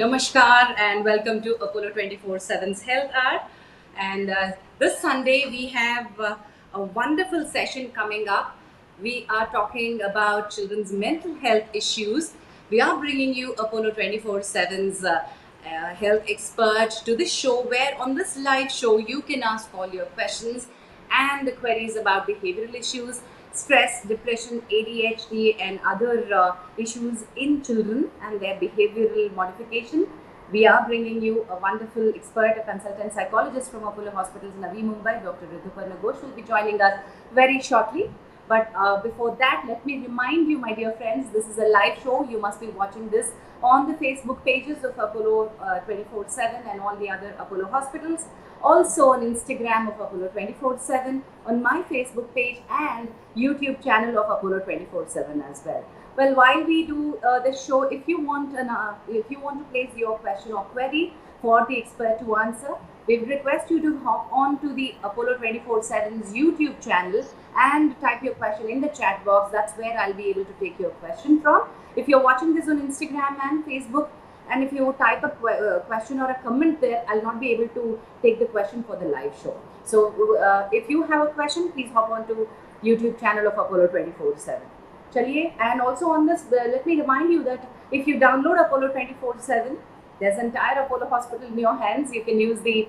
Namaskar and welcome to Apollo 24/7's Health Hour. And this Sunday we have a wonderful session coming up. We are talking about children's mental health issues. We are bringing you Apollo 24/7's health expert to this show, where on this live show you can ask all your questions and the queries about behavioral issues, stress, depression, ADHD, and other issues in children and their behavioral modification. We are bringing you a wonderful expert, a consultant psychologist from Apollo Hospitals, Navi Mumbai. Dr. Rituparna Ghosh will be joining us very shortly. But before that, let me remind you, my dear friends, this is a live show. You must be watching this on the Facebook pages of Apollo 24/7 and all the other Apollo hospitals. Also on Instagram of Apollo 24/7, on my Facebook page and YouTube channel of Apollo 24/7 as well. Well, while we do this show, if you want to place your question or query for the expert to answer, we request you to hop on to the Apollo 24/7's YouTube channel and type your question in the chat box. That's where I'll be able to take your question from. If you're watching this on Instagram and Facebook, and if you type a question or a comment there, I'll not be able to take the question for the live show. So if you have a question, please hop on to YouTube channel of Apollo 24/7. Chaliye, and also on this, let me remind you that if you download Apollo 24/7, there's entire Apollo hospital in your hands. You can use the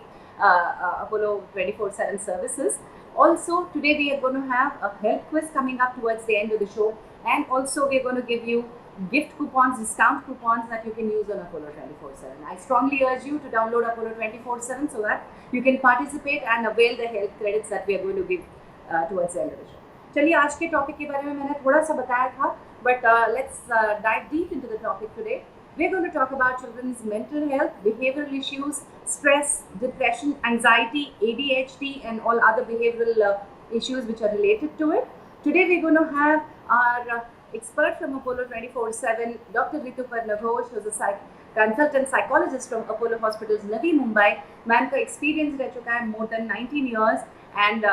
Apollo 24/7 services. Also, today we are going to have a health quiz coming up towards the end of the show, and also we're going to give you gift coupons, discount coupons that you can use on Apollo 24/7. I strongly urge you to download Apollo 24/7 so that you can participate and avail the health credits that we are going to give towards the end of the show. चलिए, आज के topic के बारे में मैंने थोड़ा सा बताया था, but let's dive deep into the topic today. We're going to talk about children's mental health, behavioral issues, stress, depression, anxiety, ADHD, and all other behavioral issues which are related to it. Today we're going to have our expert from Apollo 24/7, Dr. Rituparna Ghosh, who's a consultant psychologist from Apollo Hospitals, Navi Mumbai. Ma'am का experience रह चुका है more than 19 years, and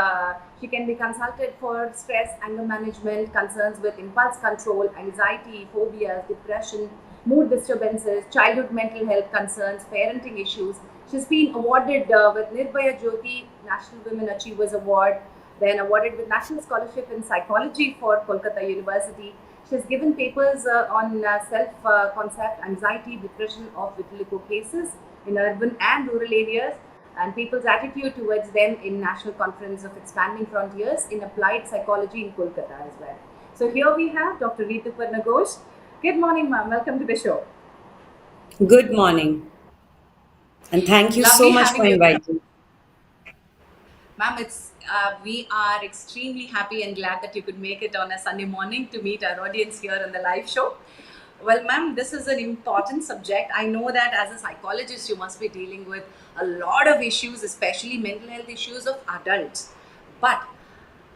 she can be consulted for stress, anger management, concerns with impulse control, anxiety, phobias, depression, mood disturbances, childhood mental health concerns, parenting issues. She's been awarded with Nirbhaya Jyoti National Women Achievers Award, then awarded with National Scholarship in Psychology for Kolkata University. She's given papers on self-concept, anxiety, depression of vitiligo cases in urban and rural areas, and people's attitude towards them in National Conference of Expanding Frontiers in Applied Psychology in Kolkata as well. So here we have Dr. Rituparna Ghosh. Good morning, ma'am. Welcome to the show. Good morning. And thank you so Lovely much having for you. inviting. Ma'am, we are extremely happy and glad that you could make it on a Sunday morning to meet our audience here on the live show. Well, ma'am, this is an important subject. I know that as a psychologist, you must be dealing with a lot of issues, especially mental health issues of adults. But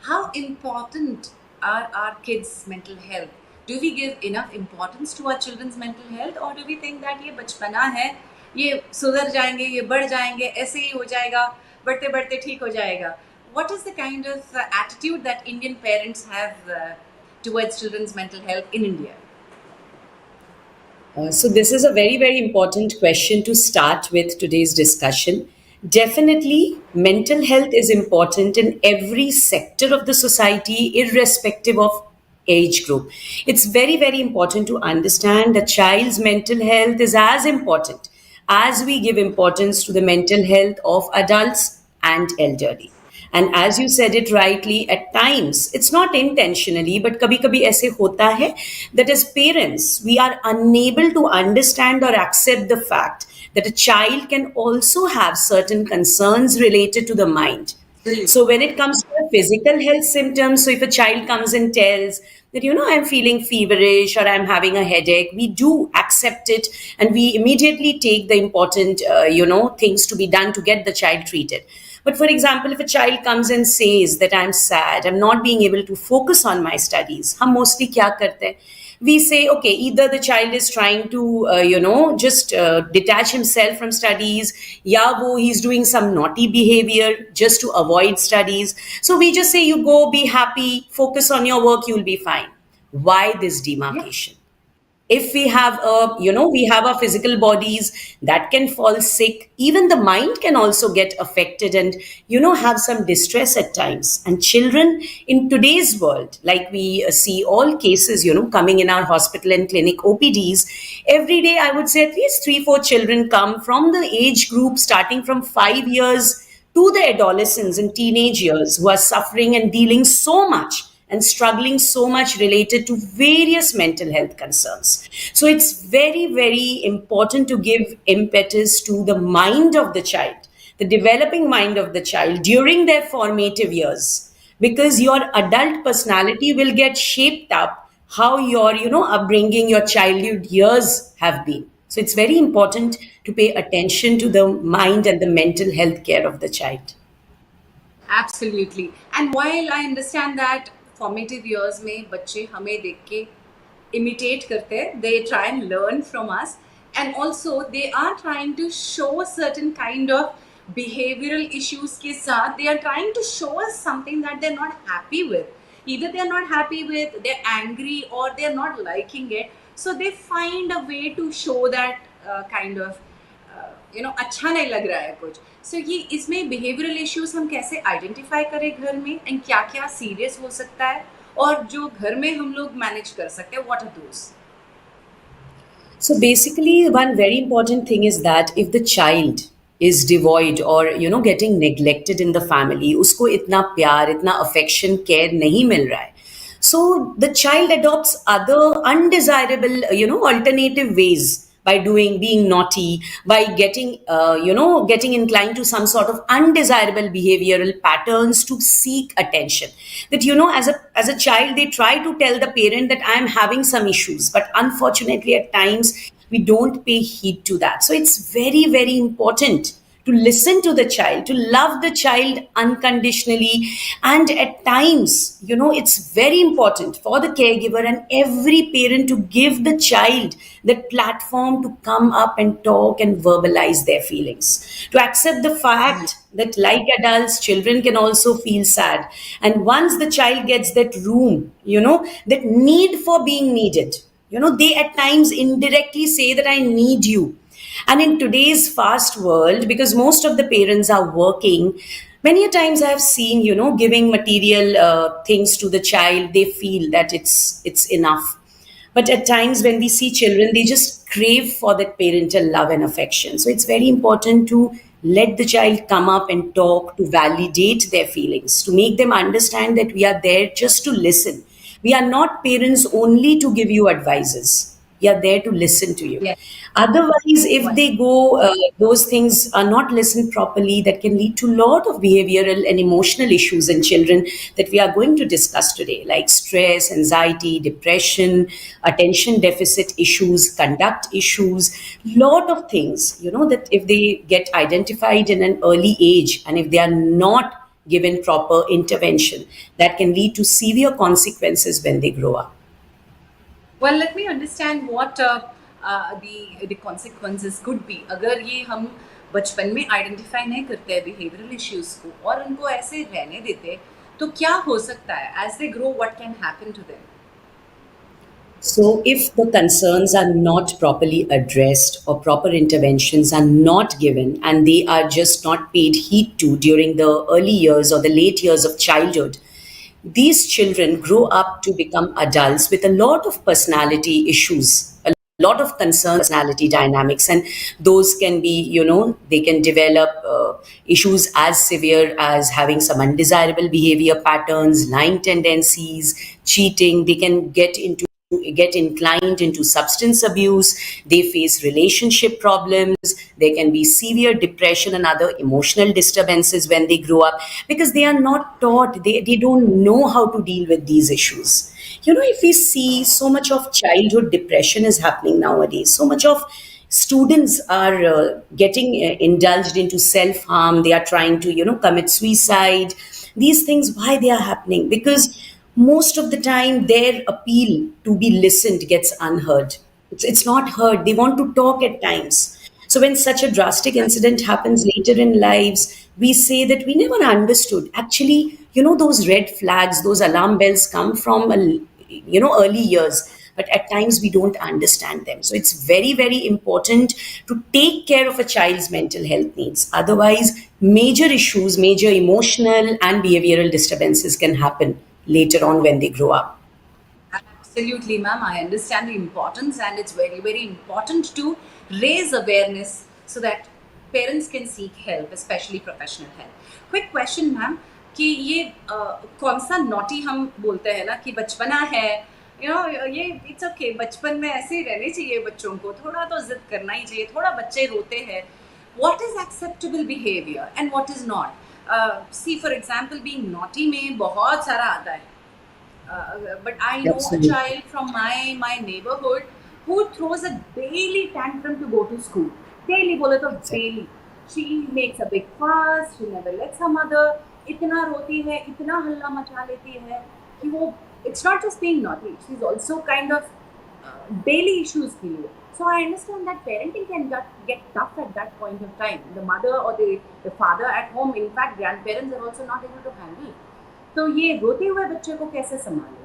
how important are our kids' mental health? Do we give enough importance to our children's mental health, or do we think that ये बचपना है, ये सुधर जाएंगे, ये बढ़ जाएंगे, ऐसे ही हो जाएगा, बढ़ते बढ़ते ठीक हो जाएगा? What is the kind of attitude that Indian parents have towards children's mental health in India? So this is a very, very important question to start with today's discussion. Definitely, mental health is important in every sector of the society, irrespective of age group. It's very, very important to understand that child's mental health is as important as we give importance to the mental health of adults and elderly. And as you said it rightly, at times, it's not intentionally, but kabhi kabhi aise hota hai that as parents, we are unable to understand or accept the fact that a child can also have certain concerns related to the mind. So when it comes to the physical health symptoms, so if a child comes and tells that, I'm feeling feverish or I'm having a headache, we do accept it and we immediately take the important, things to be done to get the child treated. But for example, if a child comes and says that I'm sad, I'm not being able to focus on my studies, हम mostly क्या करते हैं? We say, okay, either the child is trying to, just detach himself from studies, ya he's doing some naughty behavior just to avoid studies. So we just say, you go, be happy, focus on your work, you'll be fine. Why this demarcation? If we have a, we have our physical bodies that can fall sick, even the mind can also get affected and, have some distress at times. And children in today's world, like we see all cases, coming in our hospital and clinic OPDs, every day I would say at least 3 4 children come from the age group starting from 5 years to the adolescents and teenage years, who are suffering and dealing so much and struggling so much related to various mental health concerns. So it's very, very important to give impetus to the mind of the child, the developing mind of the child during their formative years, because your adult personality will get shaped up how your, upbringing, your childhood years have been. So it's very important to pay attention to the mind and the mental health care of the child. Absolutely. And while I understand that formative years में बच्चे हमें देख के imitate करते हैं, they try and learn from us, and also they are trying to show a certain kind of behavioral issues के साथ they are trying to show us something that they're not happy with. Either they're not happy with, they're angry, or they're not liking it. So they find a way to show that kind of अच्छा नहीं लग रहा है कुछ. सो ये इसमें behavioural issues हम कैसे आइडेंटिफाई करें घर में, एंड क्या क्या सीरियस हो सकता है, और जो घर में हम लोग मैनेज कर सकते हैं, what are those. So basically, one very important thing is that if the child is devoid or, getting neglected in the family, usko itna pyar, itna affection, care nahi mil raha hai. So the child adopts other undesirable, alternative ways by being naughty, by getting inclined to some sort of undesirable behavioral patterns to seek attention. That, as a child, they try to tell the parent that I'm having some issues, but unfortunately at times we don't pay heed to that. So it's very, very important to listen to the child, to love the child unconditionally. And at times, it's very important for the caregiver and every parent to give the child that platform to come up and talk and verbalize their feelings, to accept the fact that, like adults, children can also feel sad. And once the child gets that room, that need for being needed, they at times indirectly say that I need you. And in today's fast world, because most of the parents are working, many a times I've seen, giving material things to the child, they feel that it's enough. But at times when we see children, they just crave for that parental love and affection. So it's very important to let the child come up and talk, to validate their feelings, to make them understand that we are there just to listen. We are not parents only to give you advices. We are there to listen to you. Yes. Otherwise, if Well, they go, those things are not listened properly, that can lead to a lot of behavioral and emotional issues in children that we are going to discuss today, like stress, anxiety, depression, attention deficit issues, conduct issues, lot of things, that if they get identified in an early age and if they are not given proper intervention, that can lead to severe consequences when they grow up. well, let me understand what the consequences could be अगर ये हम बचपन में identify नहीं करते हैं behavioural issues को और उनको ऐसे रहने देते, तो क्या हो सकता है as they grow, what can happen to them. So, if the concerns are not properly addressed or proper interventions are not given and they are just not paid heed to during the early years or the late years of childhood, these children grow up to become adults with a lot of personality issues, a lot of concerned personality dynamics, and those can be, they can develop issues as severe as having some undesirable behavior patterns, lying tendencies, cheating. They can get inclined into substance abuse. They face relationship problems. There can be severe depression and other emotional disturbances when they grow up, because they are not taught, they don't know how to deal with these issues. If we see, so much of childhood depression is happening nowadays, so much of students are getting indulged into self harm. They are trying to, commit suicide. These things, why they are happening? Because most of the time their appeal to be listened gets unheard. It's not heard. They want to talk at times. So when such a drastic incident happens later in lives, we say that we never understood. Actually, those red flags, those alarm bells come from, early years. but at times we don't understand them. So it's very, very important to take care of a child's mental health needs. Otherwise, major issues, major emotional and behavioral disturbances can happen later on when they grow up. Absolutely, ma'am. I understand the importance, and it's very, very important to raise awareness so that parents can seek help, especially professional help. Quick question, ma'am, कि ये कौन सा naughty हम बोलते हैं ना कि बचपना है, ये इट्स ओके, बचपन में ऐसे ही रहने चाहिए बच्चों को, थोड़ा तो जिद करना ही चाहिए, थोड़ा बच्चे रोते हैं. What is acceptable behavior and what is not? See, for example, being naughty में बहुत सारा आता है. But I know a Absolutely. child from my neighborhood who throws a daily tantrum to go to school. Daily बोले तो Exactly. daily. She makes a big fuss. She never lets her mother. इतना रोती है, इतना हल्ला मचा लेती है कि वो. It's not just being naughty. She's also kind of daily issues के लिए. So I understand that parenting can get tough at that point of time. The mother or the father at home, in fact, grandparents are also not able to handle. तो ये रोते हुए बच्चे को कैसे संभालें?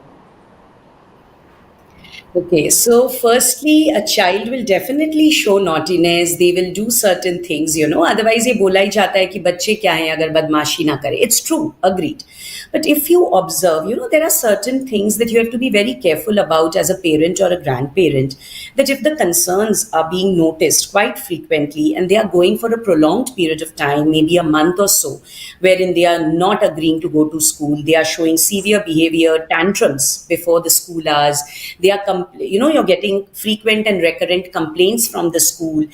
Okay, so firstly, a child will definitely show naughtiness. They will do certain things, you know. Otherwise, ये बोला ही जाता है कि बच्चे क्या हैं अगर बदमाशी ना करे. It's true, agreed. But if you observe, you know, there are certain things that you have to be very careful about as a parent or a grandparent. That if the concerns are being noticed quite frequently and they are going for a prolonged period of time, maybe a month or so, wherein they are not agreeing to go to school, they are showing severe behavior tantrums before the school hours, they are you're getting frequent and recurrent complaints from the school,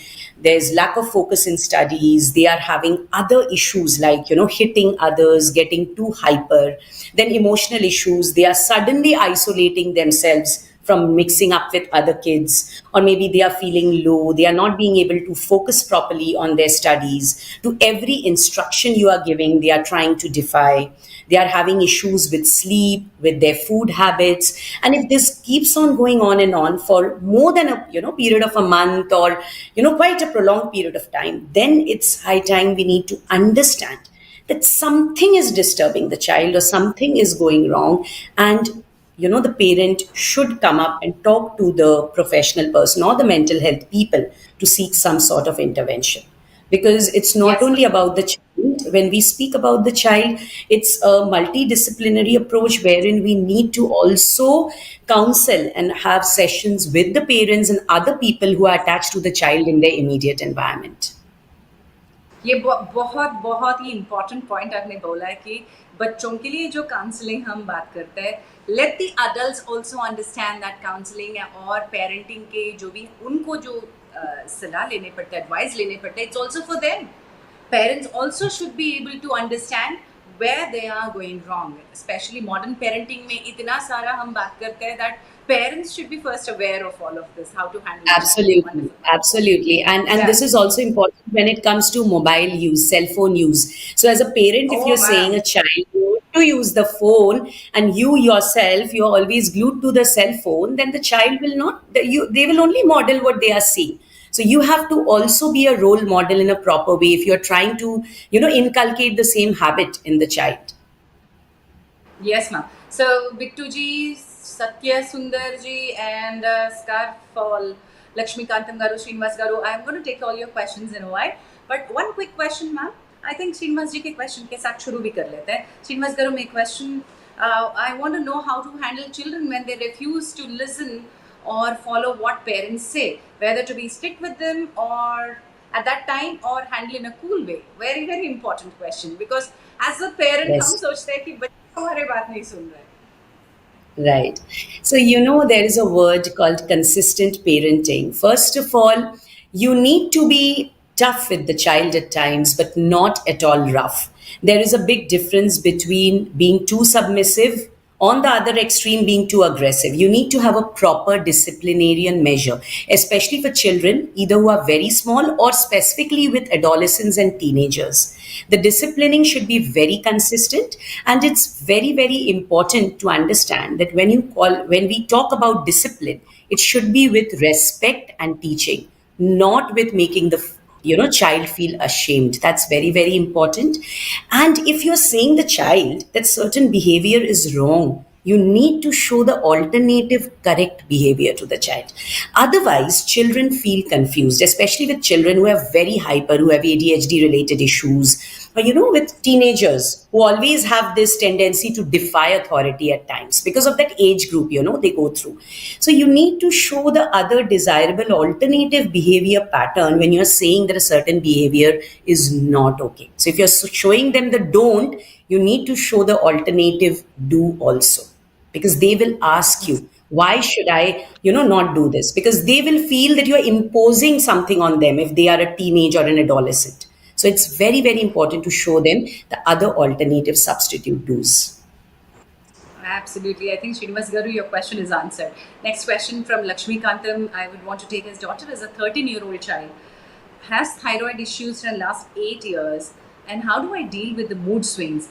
there's lack of focus in studies, they are having other issues like, you know, hitting others, getting too hyper, then emotional issues, they are suddenly isolating themselves from mixing up with other kids, or maybe they are feeling low, they are not being able to focus properly on their studies, to every instruction you are giving they are trying to defy, they are having issues with sleep, with their food habits, and if this keeps on going on and on for more than a, you know, period of a month, or, you know, quite a prolonged period of time, then it's high time we need to understand that something is disturbing the child or something is going wrong, and, you know, the parent should come up and talk to the professional person or the mental health people to seek some sort of intervention, because it's not Yes, only ma'am. about the child. When we speak about the child, it's a multidisciplinary approach wherein we need to also counsel and have sessions with the parents and other people who are attached to the child in their immediate environment. ये बहुत बहुत ही important point आपने बोला है कि बच्चों के लिए जो काउंसलिंग हम बात करते हैं, let the adults also understand that counselling और पेरेंटिंग के जो भी उनको जो सलाह लेने पड़ता है, एडवाइस लेने पड़ता है, it's also for them. Parents also should be able to understand where they are going wrong, especially modern parenting में इतना सारा हम बात करते हैं that parents should be first aware of all of this, how to handle a child. Absolutely, Wonderful. absolutely. And Yeah. this is also important when it comes to mobile use, cell phone use. So as a parent, if Oh, you're saying a ma'am. child to use the phone and you yourself, you're always glued to the cell phone, then the child will not, they will only model what they are seeing. So you have to also be a role model in a proper way if you're trying to, you know, inculcate the same habit in the child. Yes, ma'am. So, Bittu ji, Satya Sundar ji, and Scarf for Lakshmi Kantam Garu, Srinivas Garu, I'm going to take all your questions in a while. But one quick question, ma'am. I think Srinivas ji के question के साथ शुरू भी कर लेते हैं. Srinivas Garu, my question. I want to know how to handle children when they refuse to listen or follow what parents say, whether to be strict with them or at that time or handle in a cool way. Very, very important question, because as a parent हम Yes. सोचते हैं कि बच्चे हमारे बात नहीं सुन रहे. Right. So, you know, there is a word called consistent parenting. First of all, you need to be tough with the child at times, but not at all rough. There is a big difference between being too submissive, on the other extreme, being too aggressive. You need to have a proper disciplinarian measure, especially for children, either who are very small or specifically with adolescents and teenagers. The disciplining should be very consistent, and it's very, very important to understand that when we talk about discipline, it should be with respect and teaching, not with making the, you know, child feel ashamed. That's very, very important. And if you're saying the child that certain behavior is wrong, You need to show the alternative correct behavior to the child. Otherwise, children feel confused, especially with children who have very hyper, who have ADHD related issues, or with teenagers who always have this tendency to defy authority at times because of that age group, they go through. So you need to show the other desirable alternative behavior pattern when you're saying that a certain behavior is not okay. So if you're showing them the don't, you need to show the alternative do also, because they will ask you, why should I not do this, because they will feel that you're imposing something on them if they are a teenage or an adolescent. So it's very, very important to show them the other alternative substitute do's. Absolutely. I think Srinivas Garu, your question is answered. Next question from Lakshmi Kantam. I would want to take his daughter as a 13-year-old child. Has thyroid issues for the last 8 years, and how do I deal with the mood swings?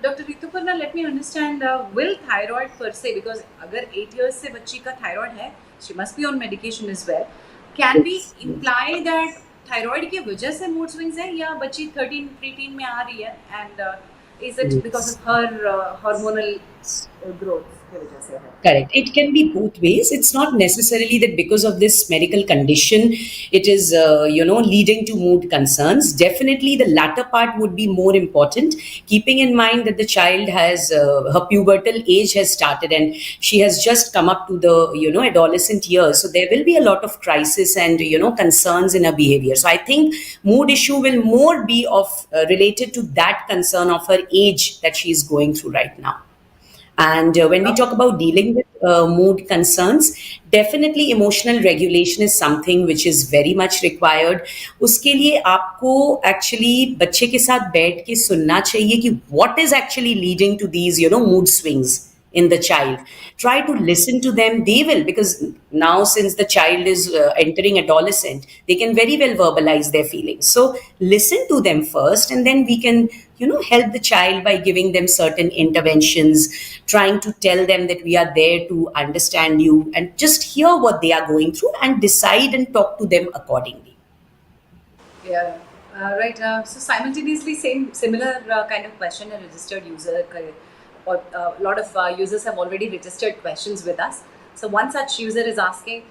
Dr. Rituparna, let me understand. Will thyroid per se, because अगर 8 years से बच्ची का thyroid है, she must be on medication as well. Can we Yes, yes, imply that thyroid की वजह से mood swings है, या बच्ची 13 preteen में आ रही है, and is it because yes. of her hormonal growth की वजह से है? Correct. It can be both ways. It's not necessarily that because of this medical condition, it is, leading to mood concerns. Definitely, the latter part would be more important, keeping in mind that the child has, her pubertal age has started and she has just come up to the, adolescent years. So there will be a lot of crisis and, concerns in her behavior. So I think mood issue will more be of related to that concern of her age that she is going through right now. And when we talk about dealing with mood concerns, definitely emotional regulation is something which is very much required. उसके लिए आपको actually बच्चे के साथ बैठ के सुनना चाहिए कि what is actually leading to these, mood swings in the child. Try to listen to them. They will, because now since the child is entering adolescent, they can very well verbalize their feelings. So listen to them first, and then we can, help the child by giving them certain interventions, trying to tell them that we are there to understand you and just hear what they are going through and decide and talk to them accordingly. Yeah, right. So simultaneously, similar kind of question, a registered user, or a lot of users have already registered questions with us. So one such user is asking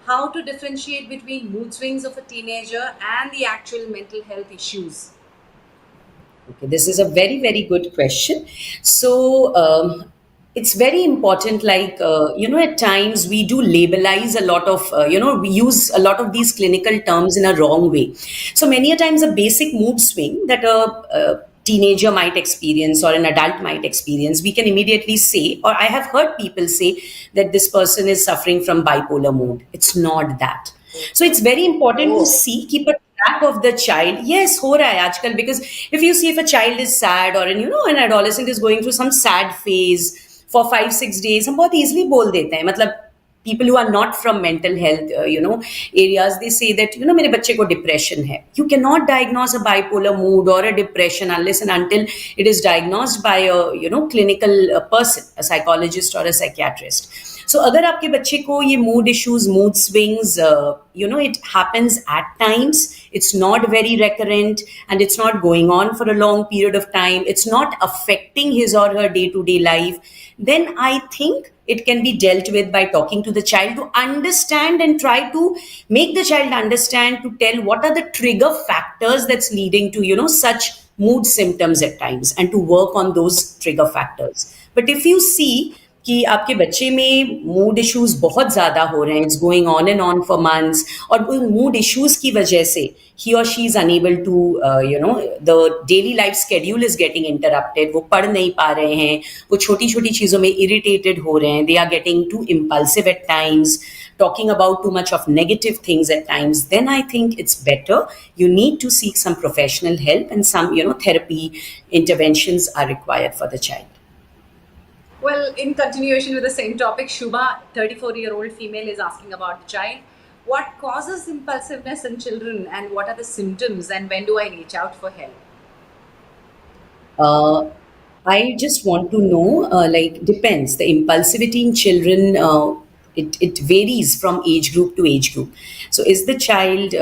how to differentiate between mood swings of a teenager and the actual mental health issues. Okay, this is a very, very good question. So, it's very important. Like, at times we do labelize a lot of, we use a lot of these clinical terms in a wrong way. So, many a times a basic mood swing that a teenager might experience or an adult might experience, we can immediately say, or I have heard people say that this person is suffering from bipolar mood. It's not that. So it's very important to Oh, see, keep a track of the child. Yes, हो रहा है आजकल, because if you see if a child is sad or an adolescent is going through some sad phase for 5 6 days, हम बहुत easily बोल देते हैं. मतलब people who are not from mental health areas, they say that मेरे बच्चे को depression है. You cannot diagnose a bipolar mood or a depression unless and until it is diagnosed by a clinical person, a psychologist or a psychiatrist. So अगर आपके बच्चे को ये mood issues, mood swings, it happens at times, it's not very recurrent, and it's not going on for a long period of time, it's not affecting his or her day to day life, then I think it can be dealt with by talking to the child to understand and try to make the child understand, to tell what are the trigger factors that's leading to such mood symptoms at times, and to work on those trigger factors. But if you see कि आपके बच्चे में mood issues बहुत ज़्यादा हो रहे हैं, it's going on and on for months, और उन मूड इश्यूज की वजह से ही और she is unable to the daily life schedule is getting interrupted, वो पढ़ नहीं पा रहे हैं, वो छोटी छोटी चीज़ों में इरिटेटेड हो रहे हैं, they are getting too impulsive at times, talking about too much of negative things at times, then I think it's better. You need to seek some professional help, and some, therapy interventions are required for the child. well, in continuation with the same topic, Shubha, 34-year-old female, is asking about the child. What causes impulsiveness in children, and what are the symptoms, and when do I reach out for help? Uh, I just want to know, like, depends. The impulsivity in children, it varies from age group to age group. So, is the child,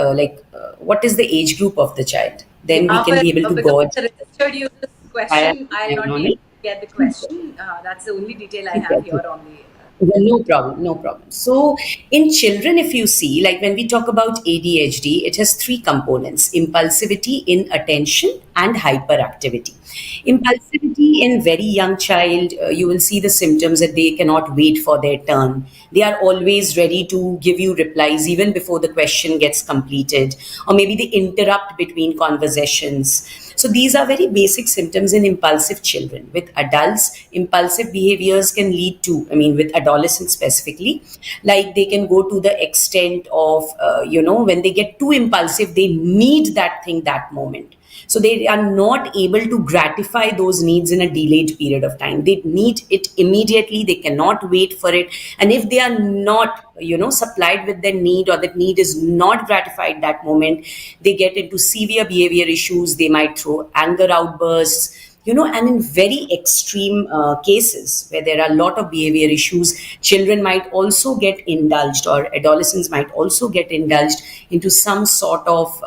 what is the age group of the child? Then we यहाँ can पर be able to because gauge it's a registered user's higher question, I'll not on be able it. to get the question. That's the only detail I ठीक have है, here ठीक on the. Yeah, no problem, no problem. So, in children, if you see, like when we talk about ADHD, it has three components: impulsivity, inattention, and hyperactivity. Impulsivity in very young child, you will see the symptoms that they cannot wait for their turn. They are always ready to give you replies even before the question gets completed, or maybe they interrupt between conversations. So these are very basic symptoms in impulsive children. With adults, impulsive behaviors can lead to, I mean, with adolescents specifically, like they can go to the extent of, when they get too impulsive, they need that thing that moment. So they are not able to gratify those needs in a delayed period of time. They need it immediately. They cannot wait for it. And if they are not, supplied with their need, or that need is not gratified that moment, they get into severe behavior issues. They might throw anger outbursts, and in very extreme cases where there are a lot of behavior issues, children might also get indulged, or adolescents might also get indulged into some sort of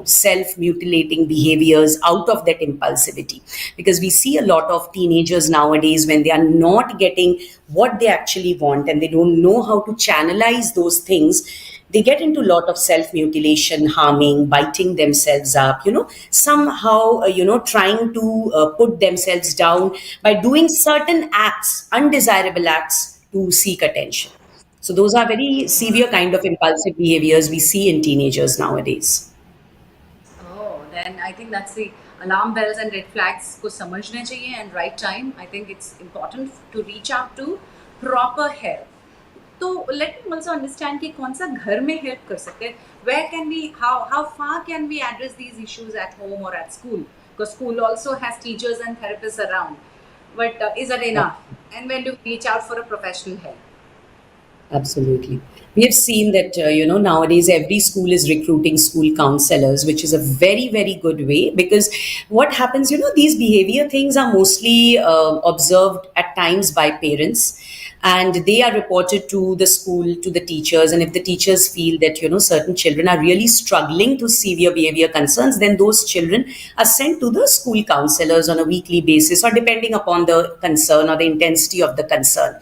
self mutilating behaviors out of that impulsivity. Because we see a lot of teenagers nowadays, when they are not getting what they actually want and they don't know how to channelize those things, they get into a lot of self mutilation, harming, biting themselves up, somehow trying to put themselves down by doing certain acts, undesirable acts, to seek attention. So those are very severe kind of impulsive behaviors we see in teenagers nowadays. Oh, then I think that's the alarm bells and red flags को समझने चाहिए and right time. I think it's important to reach out to proper help. तो let me also understand कि कौन सा घर में help कर सकते हैं. Where can we, how far can we address these issues at home or at school? Because school also has teachers and therapists around. But is that enough? And when do we reach out for a professional help? Absolutely. We have seen that, nowadays every school is recruiting school counselors, which is a very, very good way, because what happens, these behavior things are mostly observed at times by parents, and they are reported to the school, to the teachers. And if the teachers feel that, certain children are really struggling to severe behavior concerns, then those children are sent to the school counselors on a weekly basis, or depending upon the concern or the intensity of the concern.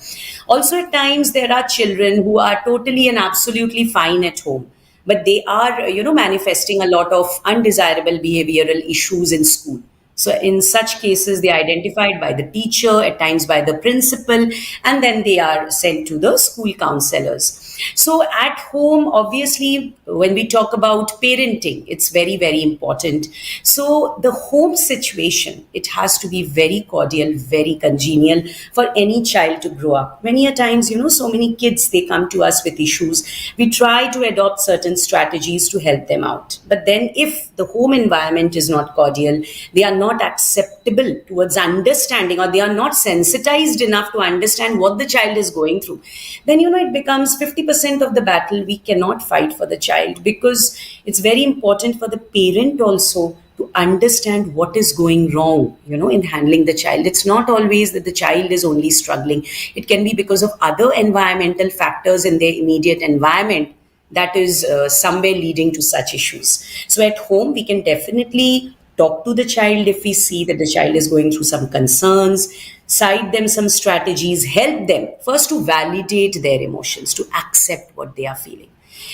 Also, at times, there are children who are totally and absolutely fine at home, but they are, manifesting a lot of undesirable behavioral issues in school. So, in such cases, they are identified by the teacher, at times by the principal, and then they are sent to the school counselors. So, at home, obviously, when we talk about parenting, it's very, very important. So, the home situation, it has to be very cordial, very congenial for any child to grow up. Many a times, so many kids, they come to us with issues. We try to adopt certain strategies to help them out. But then, if the home environment is not cordial, they are not acceptable towards understanding, or they are not sensitized enough to understand what the child is going through, then it becomes 50% of the battle we cannot fight for the child. Because it's very important for the parent also to understand what is going wrong, in handling the child. It's not always that the child is only struggling. It can be because of other environmental factors in their immediate environment that is somewhere leading to such issues. So at home, we can definitely talk to the child if we see that the child is going through some concerns, cite them some strategies, help them first to validate their emotions, to accept what they are feeling.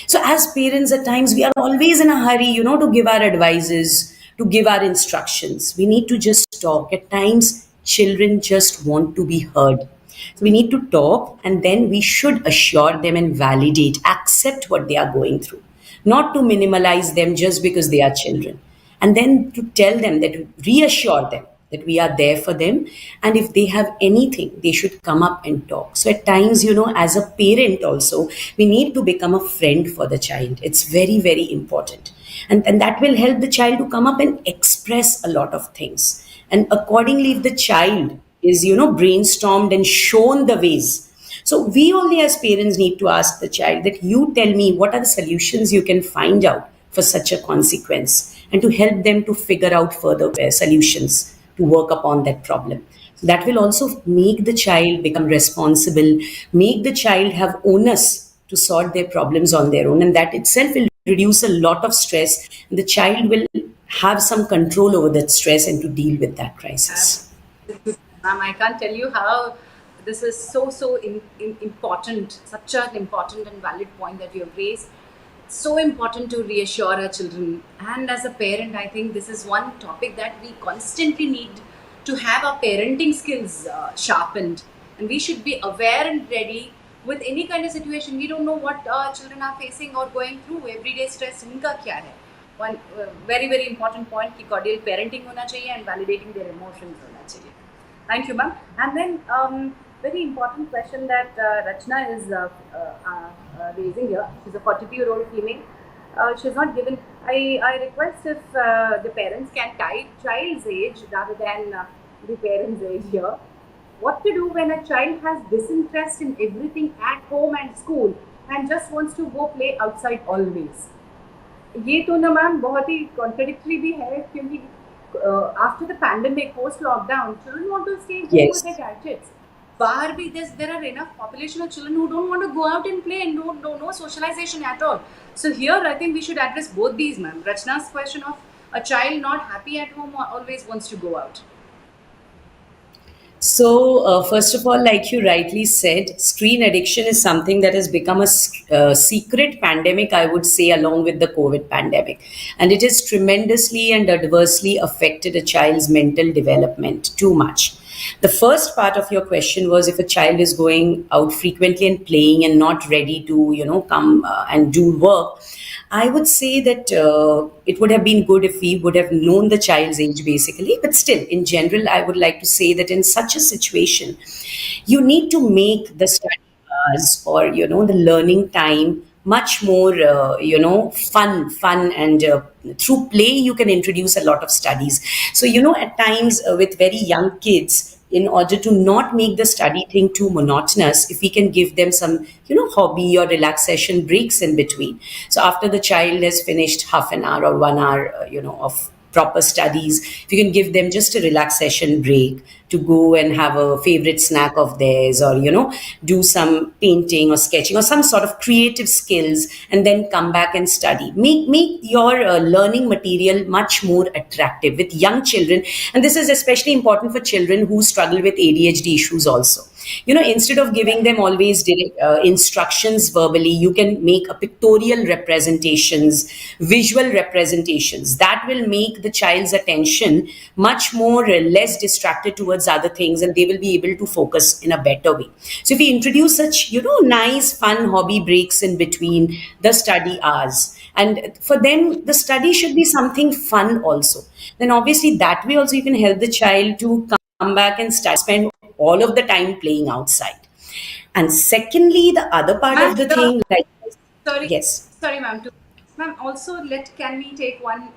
So, as parents, at times we are always in a hurry, to give our advices, to give our instructions. We need to just talk. At times, children just want to be heard. So, we need to talk, and then we should assure them and validate, accept what they are going through, not to minimalize them just because they are children. And then to tell them that, reassure them that we are there for them. And if they have anything, they should come up and talk. So at times, as a parent also, we need to become a friend for the child. It's very, very important. And that will help the child to come up and express a lot of things. And accordingly, if the child is, brainstormed and shown the ways, so we only as parents need to ask the child that, you tell me what are the solutions you can find out for such a consequence, and to help them to figure out further solutions to work upon that problem. So that will also make the child become responsible, make the child have onus to sort their problems on their own, and that itself will reduce a lot of stress, and the child will have some control over that stress and to deal with that crisis. Ma'am, I can't tell you how this is so important, such an important and valid point that you have raised. So important to reassure our children. And as a parent, I think this is one topic that we constantly need to have our parenting skills sharpened. And we should be aware and ready with any kind of situation. We don't know what our children are facing or going through. Everyday stress, इनका क्या है? One very important point कि cordial parenting होना चाहिए and validating their emotions होना चाहिए. Thank you, ma'am. And then, very important question that Rachna is raising here. She's a 42-year-old female. She's not given. I request if the parents can type child's age rather than the parents' age here. What to do when a child has disinterest in everything at home and school and just wants to go play outside always? ये तो ना ma'am बहुत ही contradictory भी है क्योंकि after the pandemic post lockdown children want to stay home with Yes. Their gadgets बाहर भी there are enough population of children who don't want to go out and play and no socialization at all. So here I think we should address both these, ma'am. Rachna's question of a child not happy at home or always wants to go out. So, first of all, like you rightly said, screen addiction is something that has become a secret pandemic, I would say, along with the COVID pandemic. And it has tremendously and adversely affected a child's mental development too much. The first part of your question was if a child is going out frequently and playing and not ready to, come and do work. I would say that it would have been good if we would have known the child's age basically. But still, in general, I would like to say that in such a situation, you need to make the study hours or, the learning time much more, fun. And through play, you can introduce a lot of studies. So, at times with very young kids, in order to not make the study thing too monotonous, if we can give them some hobby or relaxation breaks in between. So after the child has finished half an hour or 1 hour of proper studies, if you can give them just a relaxation break to go and have a favorite snack of theirs, or do some painting or sketching or some sort of creative skills, and then come back and study, make your learning material much more attractive with young children. And this is especially important for children who struggle with ADHD issues also. Instead of giving them always direct instructions verbally, you can make a pictorial representations, visual representations that will make the child's attention much more less distracted towards other things, and they will be able to focus in a better way. So if we introduce such nice fun hobby breaks in between the study hours, and for them the study should be something fun also, then obviously that way also you can help the child to come back and start spend all of the time playing outside. And secondly, the other part Ma'am, of the thing, like, sorry, yes, sorry, ma'am. Ma'am, also can we take one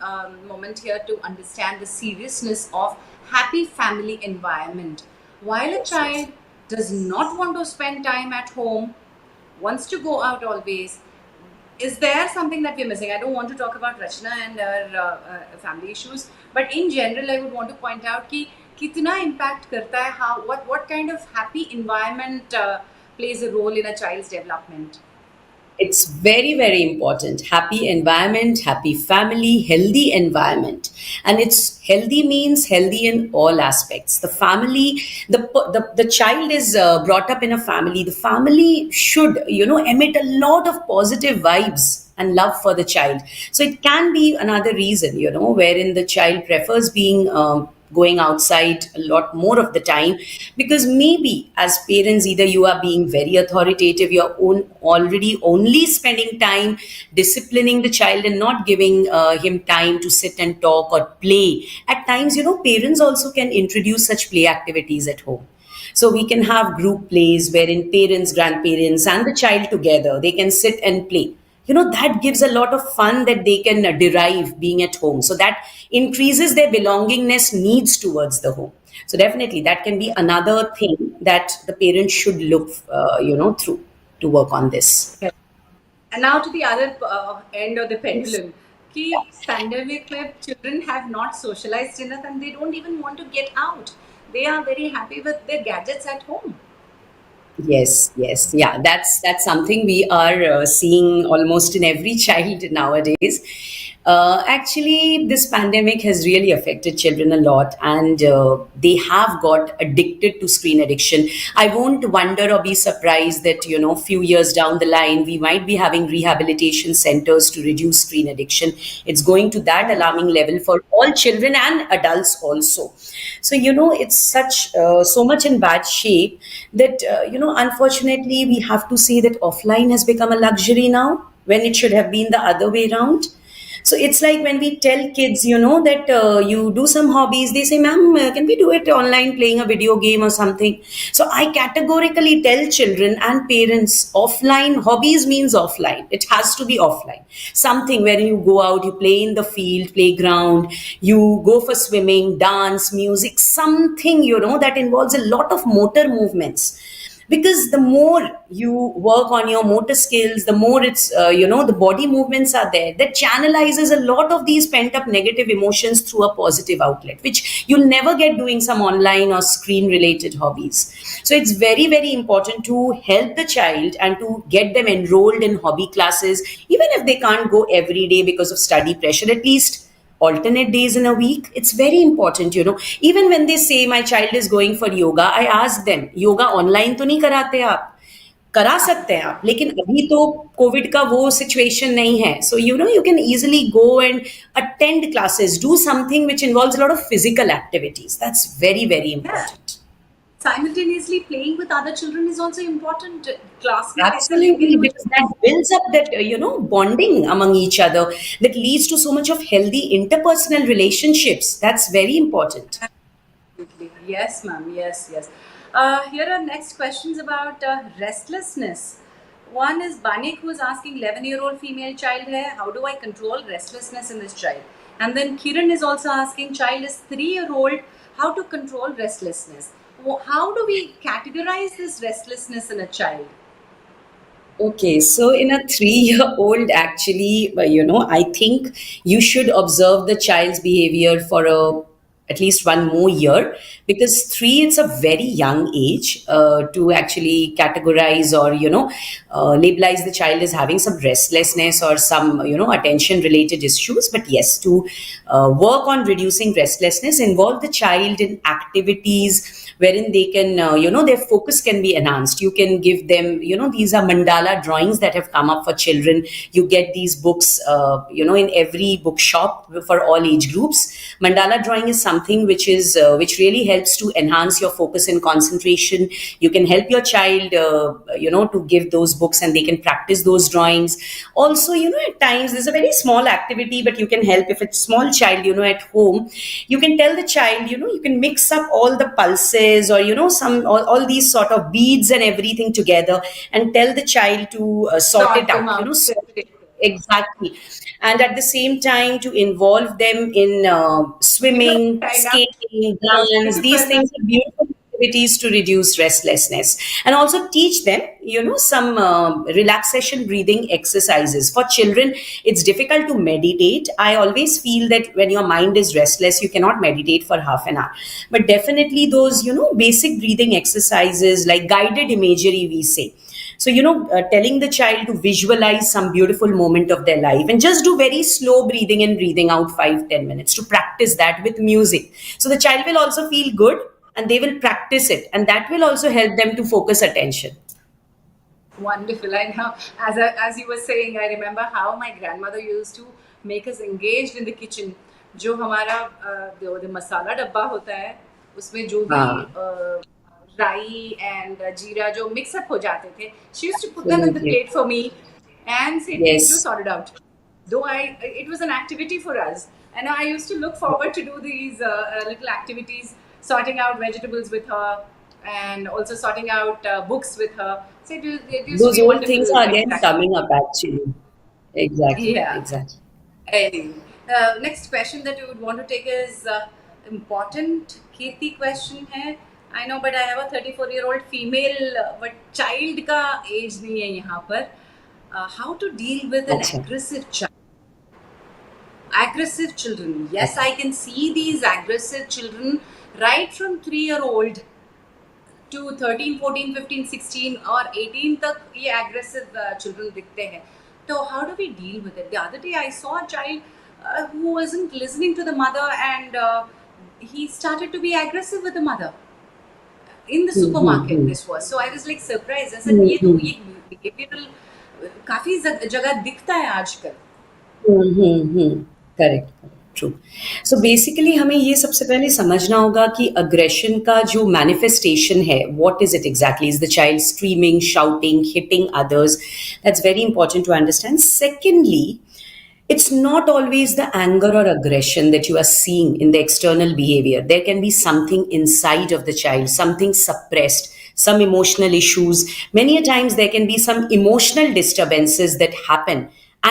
moment here to understand the seriousness of happy family environment? While a yes, yes. child does not want to spend time at home, wants to go out always, is there something that we're missing? I don't want to talk about Rachna and her family issues, but in general, I would want to point out कि कितना impact करता है, how what kind of happy environment plays a role in a child's development. It's very important. Happy environment, happy family, healthy environment. And it's healthy means healthy in all aspects. The family, the child is brought up in a family. The family should, emit a lot of positive vibes and love for the child. So it can be another reason, wherein the child prefers being going outside a lot more of the time, because maybe as parents either you are being very authoritative, you're already only spending time disciplining the child and not giving him time to sit and talk or play. At times, parents also can introduce such play activities at home. So we can have group plays wherein parents, grandparents, and the child together, they can sit and play. That gives a lot of fun that they can derive being at home. So that increases their belongingness needs towards the home. So definitely that can be another thing that the parents should look, through to work on this. Okay. And now to the other end of the pendulum. कि pandemic में children have not socialized enough and they don't even want to get out. They are very happy with their gadgets at home. Yes, yeah. That's something we are seeing almost in every child nowadays. Actually, this pandemic has really affected children a lot, and they have got addicted to screen addiction. I won't wonder or be surprised that, few years down the line, we might be having rehabilitation centers to reduce screen addiction. It's going to that alarming level for all children and adults also. So, it's so much in bad shape that, unfortunately, we have to say that offline has become a luxury now when it should have been the other way around. So it's like when we tell kids, that you do some hobbies, they say, ma'am, can we do it online, playing a video game or something? So I categorically tell children and parents, offline hobbies means offline. It has to be offline. Something where you go out, you play in the field, playground, you go for swimming, dance, music, something, that involves a lot of motor movements, because the more you work on your motor skills, the more it's the body movements are there that channelizes a lot of these pent up negative emotions through a positive outlet, which you'll never get doing some online or screen related hobbies. So it's very very important to help the child and to get them enrolled in hobby classes, even if they can't go every day because of study pressure, at least alternate days in a week. It's very important, even when they say my child is going for yoga, I ask them, yoga online तो नहीं कराते आप? करा सकते हैं आप, लेकिन अभी तो कोविड का वो सिचुएशन नहीं है. So you can easily go and attend classes, do something which involves a lot of physical activities. That's very very Yeah. important. Simultaneously playing with other children is also important. Class में कैसे लेंगे Absolutely, तो because that builds up that, bonding among each other, that leads to so much of healthy interpersonal relationships. That's very important. absolutely. Yes, ma'am. Yes, yes. Here are next questions about restlessness. One is Banik, who is asking 11-year-old female child hai, how do I control restlessness in this child? And then Kiran is also asking, child is 3-year-old, how to control restlessness? How do we categorize this restlessness in a child? Okay, so in a 3-year-old, actually, I think you should observe the child's behavior for at least one more year, because three, it's a very young age to actually categorize or, labelize the child as having some restlessness or some, attention related issues. But yes, to work on reducing restlessness, involve the child in activities wherein they can, their focus can be enhanced. You can give them, these are mandala drawings that have come up for children. You get these books, in every bookshop for all age groups. Mandala drawing is something which really helps to enhance your focus and concentration. You can help your child, to give those books and they can practice those drawings. Also, at times there's a very small activity, but you can help if it's small child, at home. You can tell the child, you can mix up all the pulses or, some all these sort of beads and everything together and tell the child to sort it Sort them out, out. exactly. And at the same time to involve them in swimming, China, skating, dance. looking for These the things are beautiful activities to reduce restlessness, and also teach them, some relaxation breathing exercises. For children, it's difficult to meditate. I always feel that when your mind is restless, you cannot meditate for half an hour, but definitely those, basic breathing exercises like guided imagery, we say. So, telling the child to visualize some beautiful moment of their life and just do very slow breathing and breathing out 5-10 minutes to practice that with music. So the child will also feel good and they will practice it. And that will also help them to focus attention. wonderful. I know, as you were saying, I remember how my grandmother used to make us engaged in the kitchen. जो हमारा जो मसाला डब्बा होता है उसमें जो भी Ah, राई एंड जीरा जो मिक्सअप हो जाते थे, she used to put them in the absolutely. plate for me and say take जो Yes. sort it out. Though it was an activity for us, and I used to look forward to do these little activities, sorting out vegetables with her and also sorting out books with her. So it used to Those be a old things wonderful are again interaction. coming up actually. Exactly. Yeah. Exactly. Hey, next question that you would want to take is important Kirti question है. I know, but I have a 34-year-old female, but child का age नहीं है यहाँ पर. How to deal with an Acha. aggressive child? Aggressive children. Yes, I can see these aggressive children right from 3-year-old to 13, 14, 15, 16 और 18 तक ये aggressive children दिखते हैं. So how do we deal with it? The other day I saw a child who wasn't listening to the mother, and he started to be aggressive with the mother in the supermarket. Hmm. This was, so I was like surprised. I said Hmm. ये तो Hmm. ये behavioral काफी जगह दिखता है आजकल. Correct, true. So basically हमें ये सबसे पहले समझना होगा कि अग्रेशन का जो मैनिफेस्टेशन है, what is it exactly? Is the child screaming, shouting, hitting others? That's very important to understand. Secondly, it's not always the anger or aggression that you are seeing in the external behavior. There can be something inside of the child, something suppressed, some emotional issues. Many a times there can be some emotional disturbances that happen,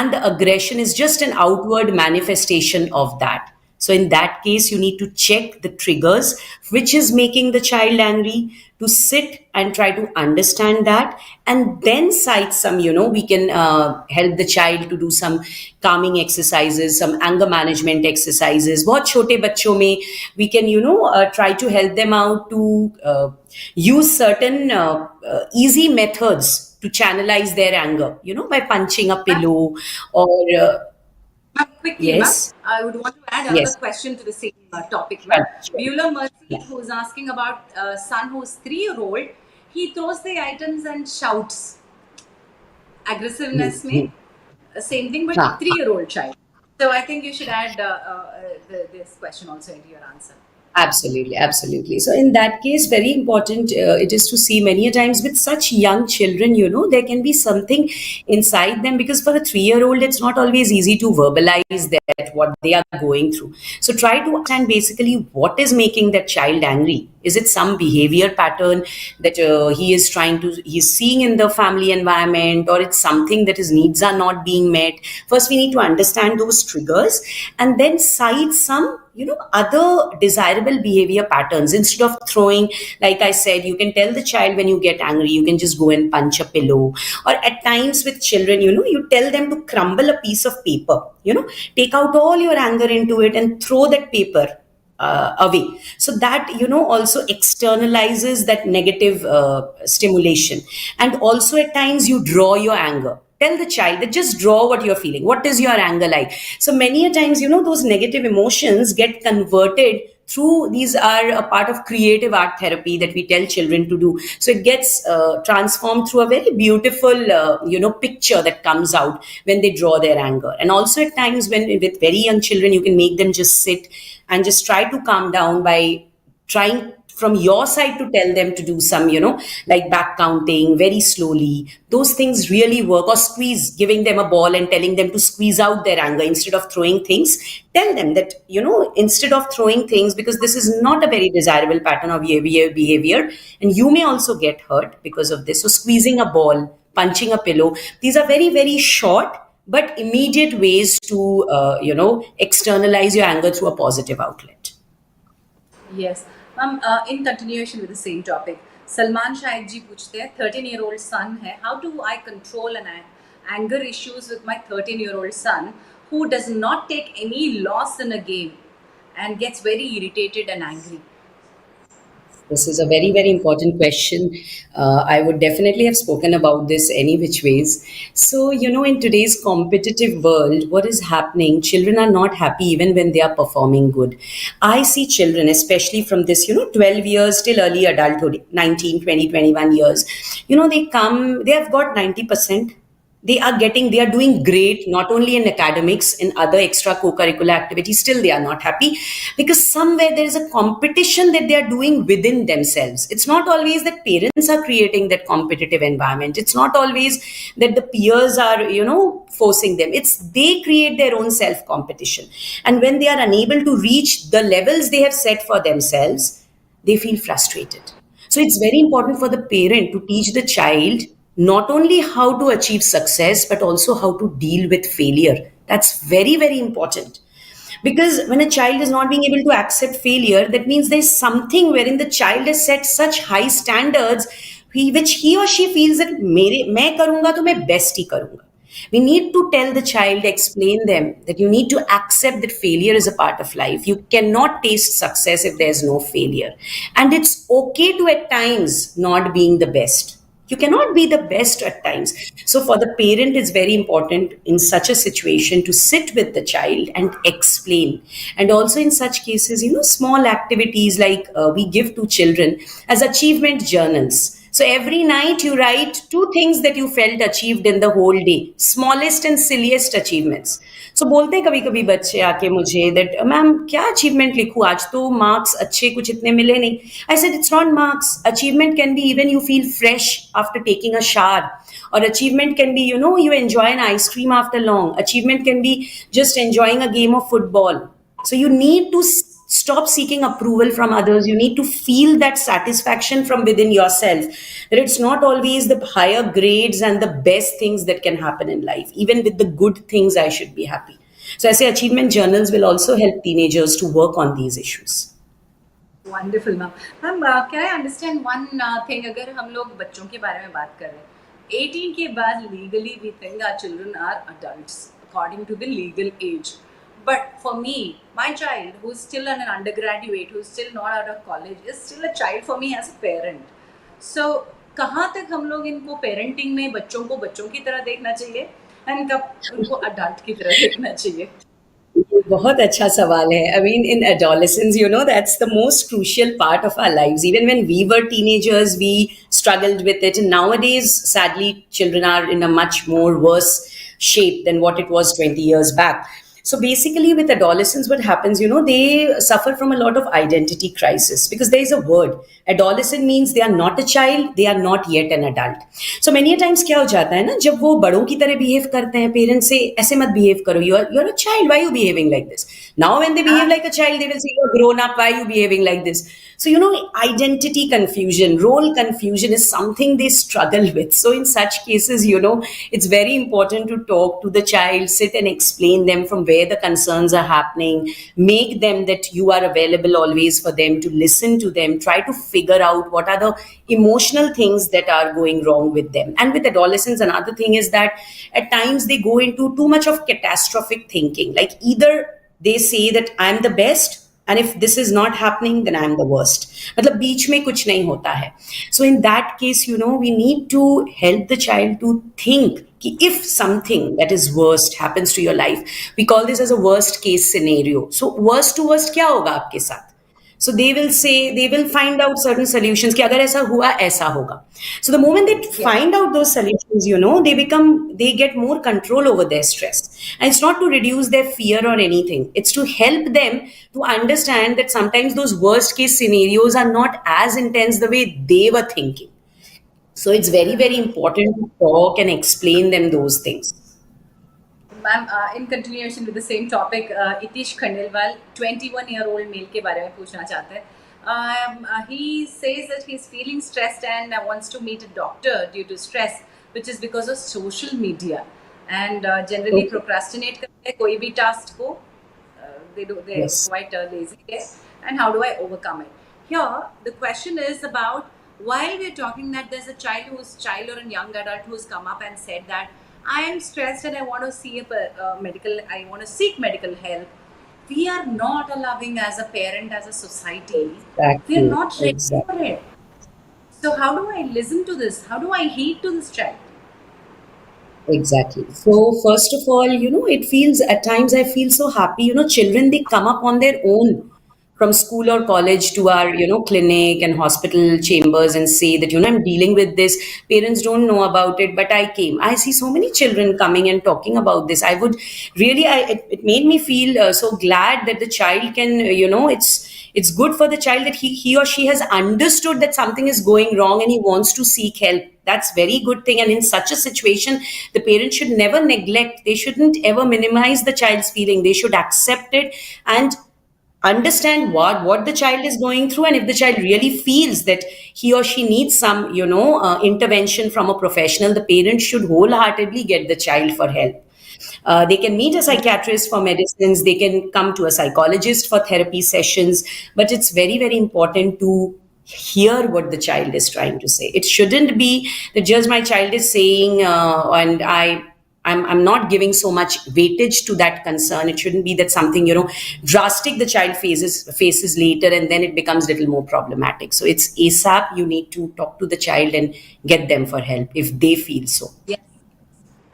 and the aggression is just an outward manifestation of that. So, in that case, you need to check the triggers, which is making the child angry, to sit and try to understand that, and then cite some, we can help the child to do some calming exercises, some anger management exercises. बहुत छोटे बच्चों में we can, try to help them out to use certain easy methods to channelize their anger, by punching a pillow or, Quickly, ma'am, yes, I would want to add another yes. question to the same topic, ma'am. Sure, sure. Bueller Mercy, Yeah. who's asking about son who's 3-year-old, he throws the items and shouts. Aggressiveness Mhm. में same thing, but हाँ, 3-year-old child. So I think you should add this question also into your answer. absolutely, absolutely. So in that case, very important it is to see many a times with such young children, there can be something inside them, because for a 3-year-old, it's not always easy to verbalize that what they are going through. So try to understand basically what is making that child angry. Is it some behavior pattern that he's seeing in the family environment, or it's something that his needs are not being met? First, we need to understand those triggers, and then cite some, other desirable behavior patterns. Instead of throwing, like I said, you can tell the child, when you get angry, you can just go and punch a pillow. Or at times with children, you tell them to crumble a piece of paper, take out all your anger into it and throw that paper away, so that also externalizes that negative stimulation. And also at times you draw your anger. Tell the child that just draw what you're feeling. What is your anger like? So many a times, those negative emotions get converted through, these are a part of creative art therapy that we tell children to do. So it gets transformed through a very beautiful picture that comes out when they draw their anger. And also at times, when with very young children, you can make them just sit and just try to calm down by trying from your side to tell them to do some, like back counting very slowly. Those things really work. Or squeeze, giving them a ball and telling them to squeeze out their anger instead of throwing things. Tell them that, instead of throwing things, because this is not a very desirable pattern of behavior, and you may also get hurt because of this. So squeezing a ball, punching a pillow, these are very, very short but immediate ways to, externalize your anger through a positive outlet. Yes, ma'am. In continuation with the same topic, Salman Shahid जी पूछते हैं 13-year-old son है. How do I control anger issues with my 13-year-old son who does not take any loss in a game and gets very irritated and angry? This is a very, very important question. I would definitely have spoken about this any which ways. So, in today's competitive world, what is happening? Children are not happy even when they are performing good. I see children, especially from this, 12 years till early adulthood, 19, 20, 21 years, they have got 90%. They are doing great, not only in academics, in other extra co-curricular activities. Still they are not happy, because somewhere there is a competition that they are doing within themselves. It's not always that parents are creating that competitive environment. It's not always that the peers are, forcing them. It's they create their own self competition. And when they are unable to reach the levels they have set for themselves, they feel frustrated. So it's very important for the parent to teach the child not only how to achieve success, but also how to deal with failure. That's very, very important. Because when a child is not being able to accept failure, that means there's something wherein the child has set such high standards, which he or she feels that मैं करूँगा तो मैं best ही करूँगा. We need to tell the child, explain them that you need to accept that failure is a part of life. You cannot taste success if there's no failure. And it's okay to at times not being the best. You cannot be the best at times. So for the parent, it's very important in such a situation to sit with the child and explain. And also in such cases, small activities like we give to children as achievement journals. So every night you write two things that you felt achieved in the whole day, smallest and silliest achievements. So बोलते हैं कभी कभी बच्चे आके मुझे that ma'am क्या achievement लिखूं, आज तो मार्क्स अच्छे कुछ इतने मिले नहीं. I said it's not marks. Achievement can be even you feel fresh after taking a shower, or achievement can be you enjoy an ice cream after long. Achievement can be just enjoying a game of football. So you need to stop seeking approval from others. You need to feel that satisfaction from within yourself, that it's not always the higher grades and the best things that can happen in life. Even with the good things I should be happy. So I say achievement journals will also help teenagers to work on these issues. Wonderful ma'am. Ma'am can I understand one thing, अगर हम लोग बच्चों के बारे में बात कर रहे हैं 18 के बाद legally we think our children are adults according to the legal age. But for me, my child, who's still an undergraduate, who's still not out of college, is still a child for me as a parent. So, कहाँ तक हम लोग इनको parenting में बच्चों को बच्चों की तरह देखना चाहिए एंड कब उनको अडल्ट की तरह देखना चाहिए? ये बहुत अच्छा सवाल है. I mean, in adolescence, that's the most crucial part of our lives. Even when we were teenagers, we struggled with it. And nowadays, sadly, children are in a much more worse shape than what it was 20 years back. So basically, with adolescents, what happens, they suffer from a lot of identity crisis because there is a word. Adolescent means they are not a child, they are not yet an adult. So many a times क्या हो जाता है ना, जब वो बड़ों की तरह behave करते हैं, पेरेंट्स से ऐसे मत behave करो, you're a child, why are you behaving like this? Now when they behave like a child, they will say you're grown up, why are you behaving like this? So identity confusion, role confusion is something they struggle with. So in such cases, it's very important to talk to the child, sit and explain them from where the concerns are happening, make them that you are available always for them, to listen to them, try to figure out what are the emotional things that are going wrong with them. And with adolescents, another thing is that at times they go into too much of catastrophic thinking. Like either they say that I'm the best, and if this is not happening, then I'm the worst. मतलब बीच में कुछ नहीं होता है. So in that case, we need to help the child to think कि if something that is worst happens to your life, we call this as a worst case scenario. So worst to worst क्या होगा आपके साथ? So they will find out certain solutions कि अगर ऐसा हुआ ऐसा होगा. So the moment they find out those solutions, they get more control over their stress. And it's not to reduce their fear or anything. It's to help them to understand that sometimes those worst case scenarios are not as intense the way they were thinking. So it's very, very important to talk and explain them those things. Ma'am in continuation with the same topic, Itish Khandelwal 21-year-old male के बारे में पूछना चाहते हैं. He says that he is feeling stressed and wants to meet a doctor due to stress, which is because of social media, and generally Okay. procrastinate करते हैं कोई भी task को. They're Yes. quite lazy there. And how do I overcome it? Here the question is about, while we're talking that there's a child or a young adult who's come up and said that I am stressed and I want to see I want to seek medical help. We are not allowing as a parent, as a society. We are Exactly. not ready Exactly. for it. So how do I listen to this? How do I heed to this child? Exactly. So, first of all, it feels at times I feel so happy. Children, they come up on their own from school or college to our, clinic and hospital chambers and say that, I'm dealing with this. Parents don't know about it, but I came. I see so many children coming and talking about this. I would really, it made me feel so glad that the child can, it's good for the child that he or she has understood that something is going wrong and he wants to seek help. That's very good thing. And in such a situation, the parents should never neglect. They shouldn't ever minimize the child's feeling. They should accept it and understand what the child is going through. And if the child really feels that he or she needs some intervention from a professional, the parent should wholeheartedly get the child for help. They can meet a psychiatrist for medicines, they can come to a psychologist for therapy sessions, but it's very, very important to hear what the child is trying to say. It shouldn't be that just my child is saying and I'm not giving so much weightage to that concern. It shouldn't be that something, drastic the child faces later and then it becomes a little more problematic. So it's ASAP, you need to talk to the child and get them for help if they feel so. Yes.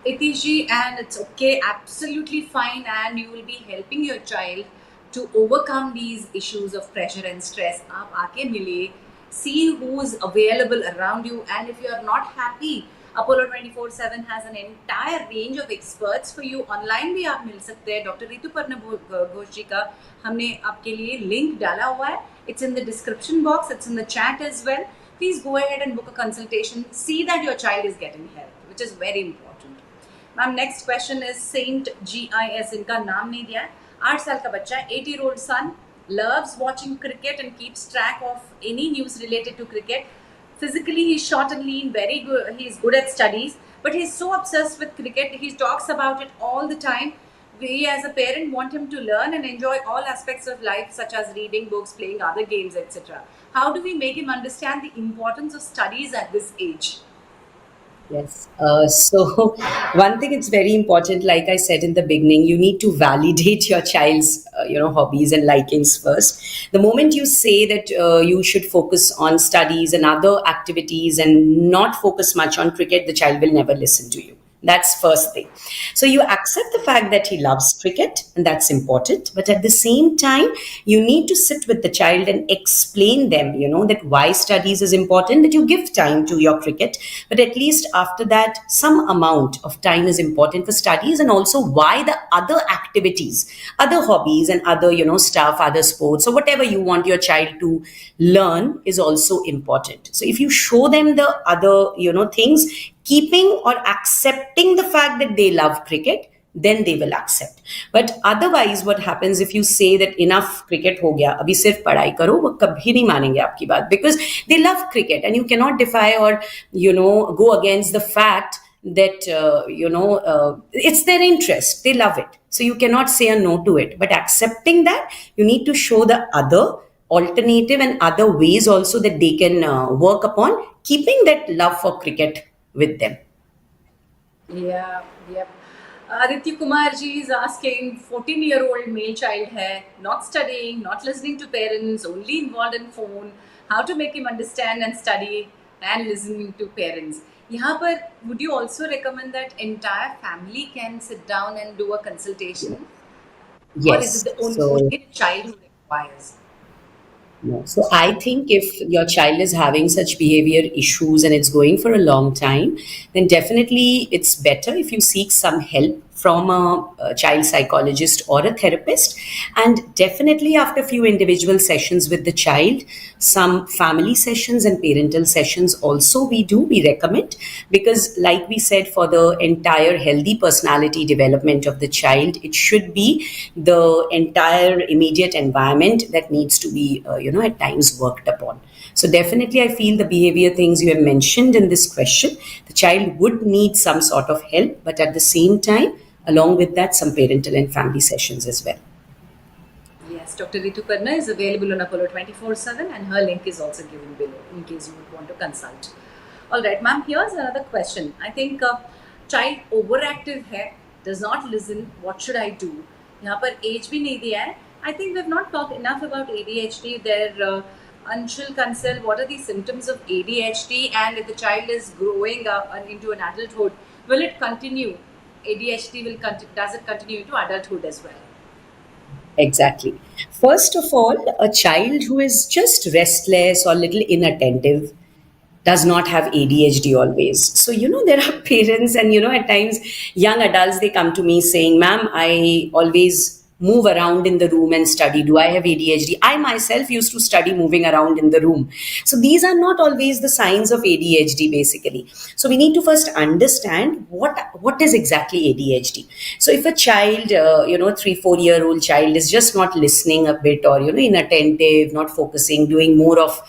Itishi, and it's okay, absolutely fine, and you will be helping your child to overcome these issues of pressure and stress. आप आके मिलिए, see who's available around you, and if you are not happy, Apollo 24/7 has an entire range of experts for you. Online भी आप मिल सकते हैं. Doctor Rituparna Ghosh जी का हमने आपके लिए लिंक डाला हुआ है. It's in the description box. It's in the chat as well. Please go ahead and book a consultation. See that your child is getting help, which is very important. Ma'am next question is saint GIS, इनका नाम नहीं दिया है. 8 साल का बच्चा है, 8-year-old son, loves watching cricket and keeps track of any news related to cricket. Physically he's short and lean, very good, he's good at studies, but he's so obsessed with cricket, he talks about it all the time. We as a parent want him to learn and enjoy all aspects of life, such as reading books, playing other games, etc. How do we make him understand the importance of studies at this age? Yes. So one thing it's very important, like I said in the beginning, you need to validate your child's, hobbies and likings first. The moment you say that you should focus on studies and other activities and not focus much on cricket, the child will never listen to you. That's first thing. So you accept the fact that he loves cricket, and that's important. But at the same time, you need to sit with the child and explain them, that why studies is important, that you give time to your cricket, but at least after that, some amount of time is important for studies, and also why the other activities, other hobbies and other, stuff, other sports, or whatever you want your child to learn is also important. So if you show them the other, things, keeping or accepting the fact that they love cricket, then they will accept. But otherwise what happens if you say that enough cricket ho gaya, abhi sirf padhai karo, wo kabhi nahi manenge aapki baat, because they love cricket and you cannot defy or go against the fact that it's their interest, they love it, so you cannot say a no to it. But accepting that, you need to show the other alternative and other ways also that they can work upon keeping that love for cricket with them. Yeah, yep. Aditya Kumar ji is asking, 14-year-old male child hai, not studying, not listening to parents, only involved in phone. How to make him understand and study and listening to parents? यहाँ पर, would you also recommend that entire family can sit down and do a consultation? Yes. Or is it only the child who requires? No. So I think if your child is having such behavior issues and it's going for a long time, then definitely it's better if you seek some help from a child psychologist or a therapist. And definitely after a few individual sessions with the child, some family sessions and parental sessions also we recommend, because like we said, for the entire healthy personality development of the child, it should be the entire immediate environment that needs to be at times worked upon. So definitely I feel the behavior things you have mentioned in this question, the child would need some sort of help, but at the same time, along with that, some parental and family sessions as well. Yes, Dr. Rituparna is available on Apollo 24/7 and her link is also given below in case you would want to consult. All right, ma'am, here's another question. I think child overactive hai, does not listen, what should I do? यहाँ पर age भी नहीं दिया है. I think we've not talked enough about ADHD. Anshul Kansal, what are the symptoms of ADHD, and if the child is growing up into an adulthood, will it continue? ADHD does it continue into adulthood as well? Exactly. First of all, a child who is just restless or little inattentive does not have ADHD always. So, there are parents and, at times young adults, they come to me saying, ma'am, I always move around in the room and study. Do I have ADHD? I myself used to study moving around in the room. So these are not always the signs of ADHD basically. So we need to first understand what is exactly ADHD. So if a child, 3-4-year-old child is just not listening a bit, or, inattentive, not focusing, doing more of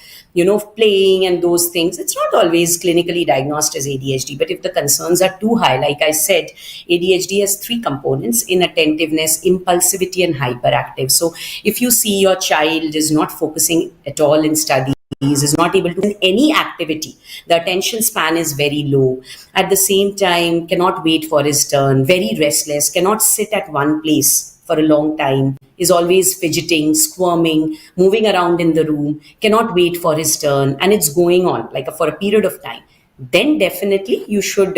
playing and those things, it's not always clinically diagnosed as ADHD. But if the concerns are too high, like I said, ADHD has 3 components: inattentiveness, impulsivity, and hyperactive. So if you see your child is not focusing at all in study, is not able to do any activity. The attention span is very low. At the same time, cannot wait for his turn, very restless, cannot sit at one place for a long time, is always fidgeting, squirming, moving around in the room, cannot wait for his turn, and it's going on like for a period of time, then definitely you should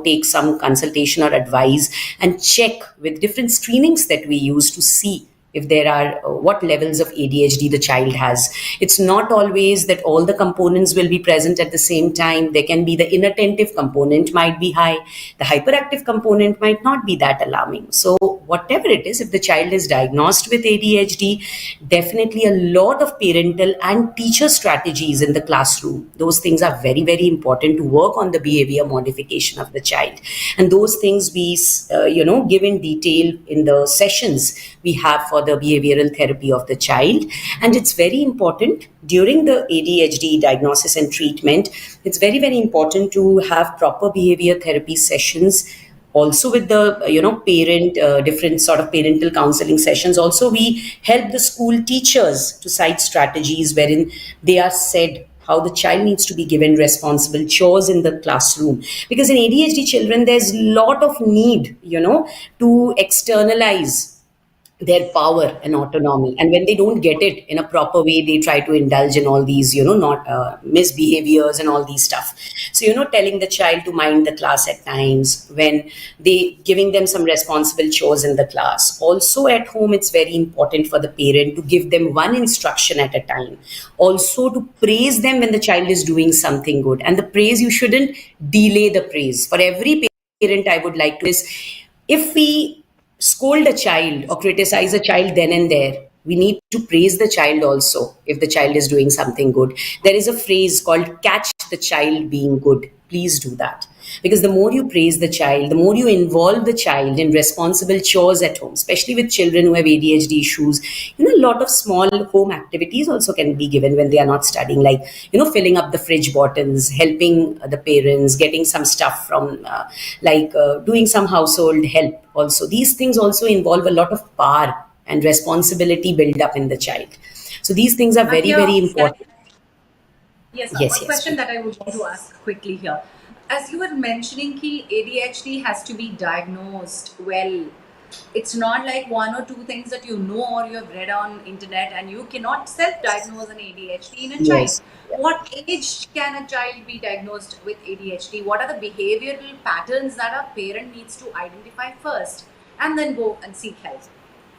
take some consultation or advice and check with different screenings that we use to see if there are what levels of ADHD the child has. It's not always that all the components will be present at the same time. There can be the inattentive component might be high, the hyperactive component might not be that alarming. So whatever it is, if the child is diagnosed with ADHD, definitely a lot of parental and teacher strategies in the classroom. Those things are very, very important to work on the behavior modification of the child. And those things we, give in detail in the sessions we have for the behavioral therapy of the child. And it's very important during the ADHD diagnosis and treatment, it's very, very important to have proper behavior therapy sessions also with the parent different sort of parental counseling sessions. Also we help the school teachers to cite strategies wherein they are said how the child needs to be given responsible chores in the classroom, because in ADHD children there's a lot of need to externalize their power and autonomy, and when they don't get it in a proper way, they try to indulge in all these not misbehaviors and all these stuff. So telling the child to mind the class at times, when they giving them some responsible chores in the class. Also at home, it's very important for the parent to give them one instruction at a time, also to praise them when the child is doing something good. And the praise, you shouldn't delay the praise. For every parent, I would like to is, if we scold a child or criticize a child then and there, we need to praise the child also if the child is doing something good. There is a phrase called catch the child being good. Please do that. Because the more you praise the child, the more you involve the child in responsible chores at home, especially with children who have ADHD issues. A lot of small home activities also can be given when they are not studying, like, filling up the fridge bottles, helping the parents, getting some stuff from, doing some household help also. These things also involve a lot of power and responsibility build up in the child. So these things are very, Here, very can important. Yes, ma'am. Yes, One yes, question please. that I would want to ask quickly here. As you were mentioning, ki ADHD has to be diagnosed well. It's not like one or two things that you know or you have read on internet, and you cannot self-diagnose an ADHD in a child. Yes. What age can a child be diagnosed with ADHD? What are the behavioral patterns that a parent needs to identify first and then go and seek help?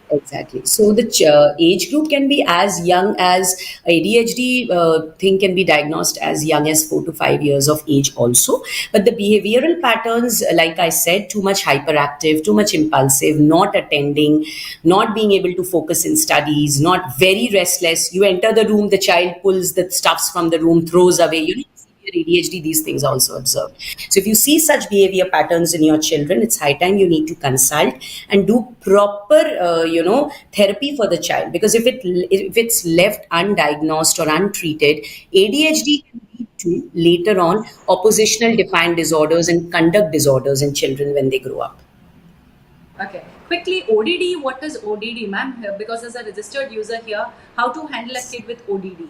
Exactly. So the age group can be as young as ADHD thing can be diagnosed as young as 4 to 5 years of age also. But the behavioral patterns, like I said, too much hyperactive, too much impulsive, not attending, not being able to focus in studies, not very restless. You enter the room, the child pulls the stuffs from the room, throws away. Severe ADHD, these things are also observed. So if you see such behavior patterns in your children, it's high time you need to consult and do proper, therapy for the child. Because if it's left undiagnosed or untreated, ADHD can lead to later on oppositional defiant disorders and conduct disorders in children when they grow up. Okay. Quickly, ODD. What is ODD, ma'am? Because as a registered user here, how to handle a kid with ODD?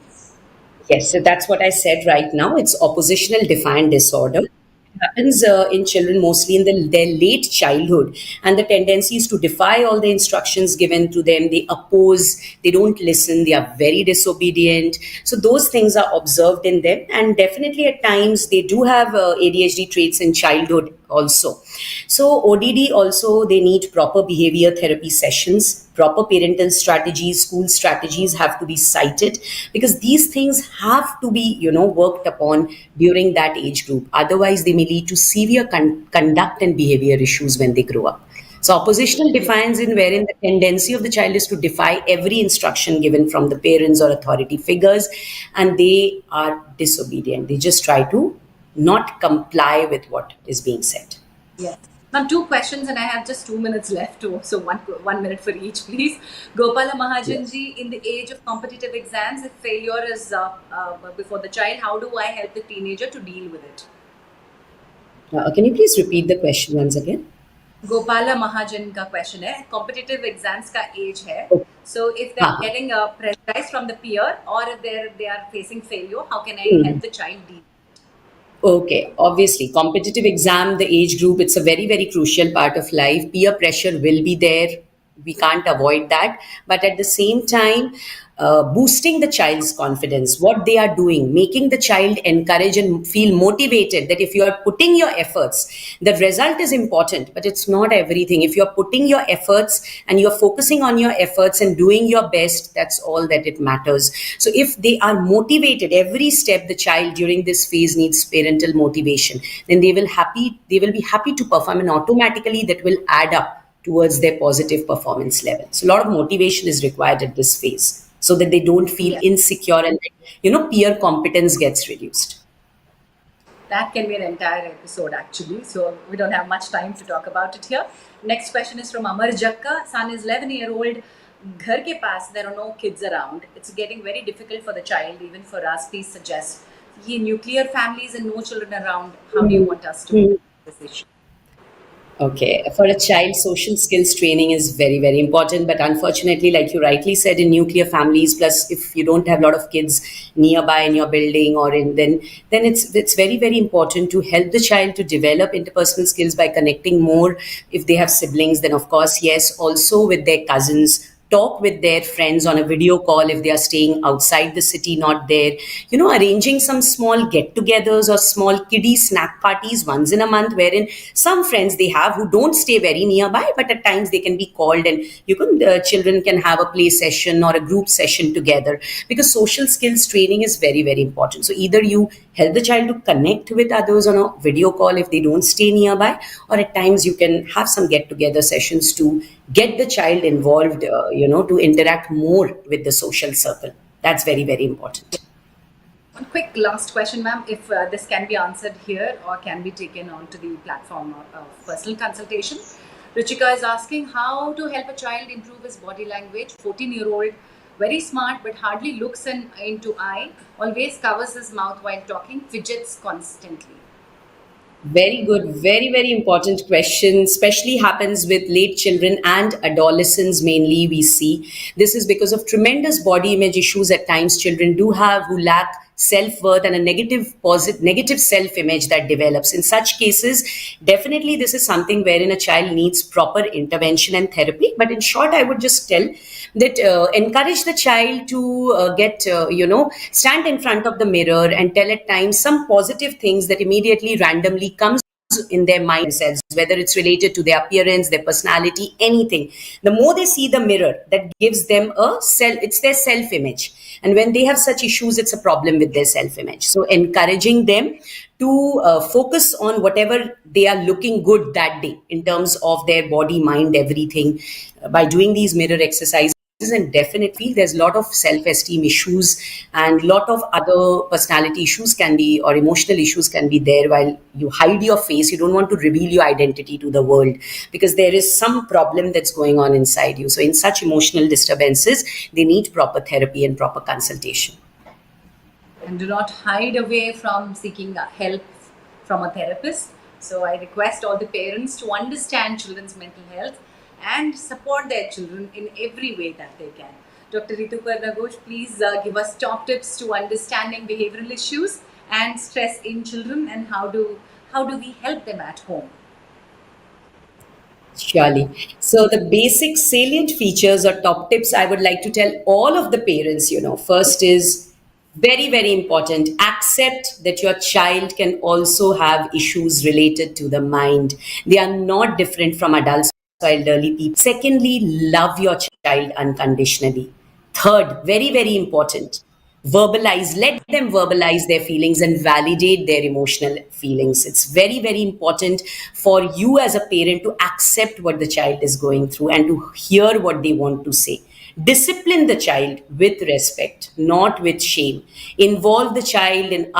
Yes, so that's what I said right now. It's oppositional defiant disorder. It happens in children mostly in their late childhood, and the tendency is to defy all the instructions given to them. They oppose, they don't listen, they are very disobedient. So those things are observed in them, and definitely at times they do have ADHD traits in childhood also. So ODD also, they need proper behavior therapy sessions, proper parental strategies, school strategies have to be cited, because these things have to be worked upon during that age group. Otherwise they may lead to severe conduct and behavior issues when they grow up. So oppositional defiance, in wherein the tendency of the child is to defy every instruction given from the parents or authority figures, and they are disobedient, they just try to not comply with what is being said. Yes. Ma'am, two questions, and I have just 2 minutes left. So 1 minute for each, please. Gopala Mahajan Yes. ji, in the age of competitive exams, if failure is before the child, how do I help the teenager to deal with it? Can you please repeat the question once again? Gopala महाजन का question है, competitive exams का as है, so if they're हाँ, getting pressurized from the peer or if they are facing failure, how can I हाँ. help the child deal? Okay, obviously, competitive exam, the age group, it's a very, very crucial part of life. Peer pressure will be there. We can't avoid that. But at the same time, boosting the child's confidence, what they are doing, making the child encourage and feel motivated that if you are putting your efforts, the result is important, but it's not everything. If you're putting your efforts and you're focusing on your efforts and doing your best, that's all that it matters. So if they are motivated every step, the child during this phase needs parental motivation, then they will be happy to perform, and automatically that will add up towards their positive performance level. So a lot of motivation is required at this phase so that they don't feel Yes, insecure and peer competence gets reduced. that can be an entire episode actually, so we don't have much time to talk about it here. Next question is from Amar Jakka. Son is 11-year-old. Ghar ke paas, there are no kids around. It's getting very difficult for the child, even for us. Please suggest. Ye nuclear families and no children around. How do you want us to Mhm. this issue? Okay, for a child, social skills training is very, very important. But unfortunately, like you rightly said, in nuclear families, plus if you don't have a lot of kids nearby in your building or in then it's very, very important to help the child to develop interpersonal skills by connecting more. If they have siblings, then of course, yes, also with their cousins, talk with their friends on a video call if they are staying outside the city, not there. Arranging some small get-togethers or small kiddie snack parties once in a month, wherein some friends they have who don't stay very nearby, but at times they can be called, and the children can have a play session or a group session together, because social skills training is very, very important. So either you help the child to connect with others on a video call if they don't stay nearby, or at times you can have some get together sessions to get the child involved, to interact more with the social circle. That's very, very important. One quick last question, ma'am, if this can be answered here or can be taken onto the platform of personal consultation. Ruchika is asking how to help a child improve his body language. 14-year-old, very smart but hardly looks into eye, always covers his mouth while talking, fidgets constantly. Very good. Very, very important question. Especially happens with late children and adolescents mainly, we see. This is because of tremendous body image issues at times children do have, who lack self-worth and a negative self-image that develops. In such cases, definitely this is something wherein a child needs proper intervention and therapy. But in short, I would just tell that encourage the child to stand in front of the mirror and tell at times some positive things that immediately randomly comes in their mind themselves, whether it's related to their appearance, their personality, anything. The more they see the mirror, that gives them it's their self image. And when they have such issues, it's a problem with their self image. So encouraging them to focus on whatever they are looking good that day in terms of their body, mind, everything, by doing these mirror exercises. And definitely there's a lot of self-esteem issues and lot of other personality issues can be, or emotional issues can be there, while you hide your face, you don't want to reveal your identity to the world because there is some problem that's going on inside you. So in such emotional disturbances, they need proper therapy and proper consultation. And do not hide away from seeking help from a therapist. So I request all the parents to understand children's mental health and support their children in every way that they can. Dr. Ritu Ghosh, please give us top tips to understanding behavioral issues and stress in children, and how do we help them at home? Surely. So, the basic salient features or top tips I would like to tell all of the parents, first is very, very important. Accept that your child can also have issues related to the mind. They are not different from adults or elderly people. Secondly, love your child unconditionally. Third, very, very important, let them verbalize their feelings and validate their emotional feelings. It's very, very important for you as a parent to accept what the child is going through and to hear what they want to say. Discipline the child with respect, not with shame. Involve the child in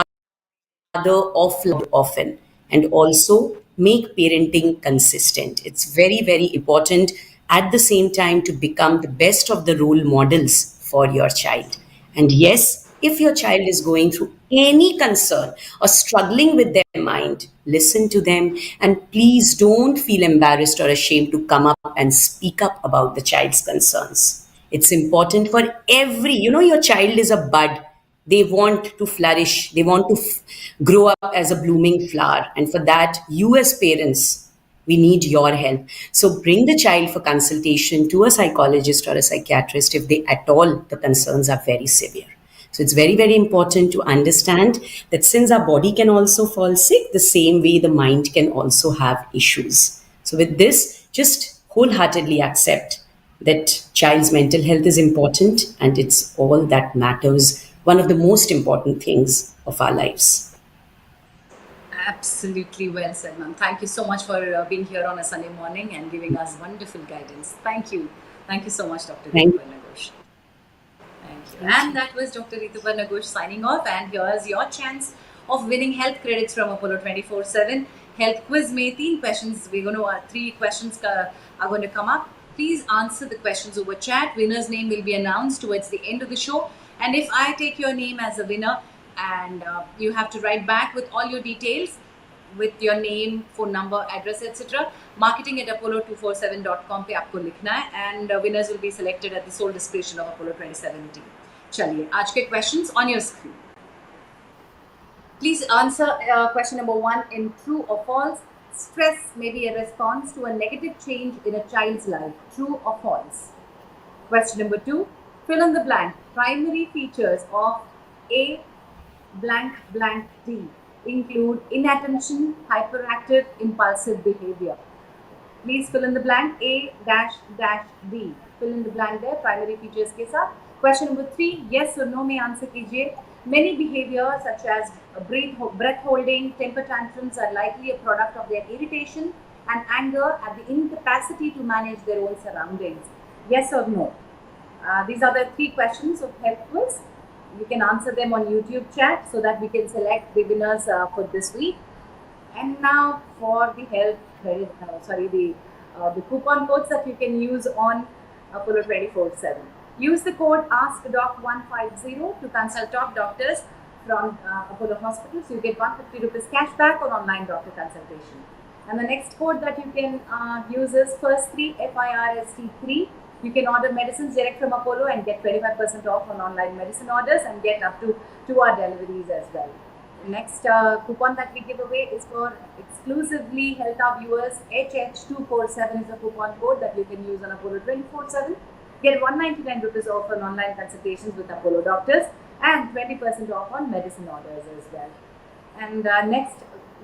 other offline often, and also make parenting consistent. It's very, very important at the same time to become the best of the role models for your child. And yes, If your child is going through any concern or struggling with their mind, listen to them, and please don't feel embarrassed or ashamed to come up and speak up about the child's concerns. It's important for your child is a bud. They want to flourish, they want to grow up as a blooming flower. And for that, you as parents, we need your help. So bring the child for consultation to a psychologist or a psychiatrist if they at all the concerns are very severe. So it's very, very important to understand that since our body can also fall sick, the same way the mind can also have issues. So with this, just wholeheartedly accept that child's mental health is important and it's all that matters, one of the most important things of our lives. Absolutely well said, ma'am. Thank you so much for being here on a Sunday morning and giving us wonderful guidance. Thank you. Thank you so much, Dr. Thank, Ritu Nagosh. Thank you. thank And you. that was Dr. Rituba Nagosh signing off. And here's your chance of winning health credits from Apollo 24/7 health quiz. Mein teen questions. We're going to three questions are going to come up. Please answer the questions over chat. Winner's name will be announced towards the end of the show. And if I take your name as a winner, and you have to write back with all your details, with your name, phone number, address, etc. Marketing at apollo247.com पे आपको लिखना है, and winners will be selected at the sole discretion of Apollo 2017. चलिए आज के questions on your screen. Please answer question number 1 in true or false. Stress may be a response to a negative change in a child's life. True or false? Question number 2. Fill in the blank. Primary features of A blank blank D include inattention, hyperactive, impulsive behavior. Please fill in the blank. A dash dash D. Fill in the blank there. Primary features के साथ. Question number 3. Yes or no में answer कीजिए. Many behaviors such as breath holding, temper tantrums are likely a product of their irritation and anger at the incapacity to manage their own surroundings. Yes or no? These are the 3 questions of health quiz. You can answer them on YouTube chat so that we can select the winners for this week. And now for the health credit, the coupon codes that you can use on Apollo 24/7. Use the code AskDoc150 to consult top doctors from Apollo hospitals. You get 150 rupees cash back on online doctor consultation. And the next code that you can use is FIRST3, FIRST3. You can order medicines direct from Apollo and get 25% off on online medicine orders and get up to 2-hour deliveries as well. The next coupon that we give away is for exclusively Health Hour viewers. HH247 is a coupon code that you can use on Apollo 24/7. Get 199 rupees off on online consultations with Apollo doctors and 20% off on medicine orders as well. And next,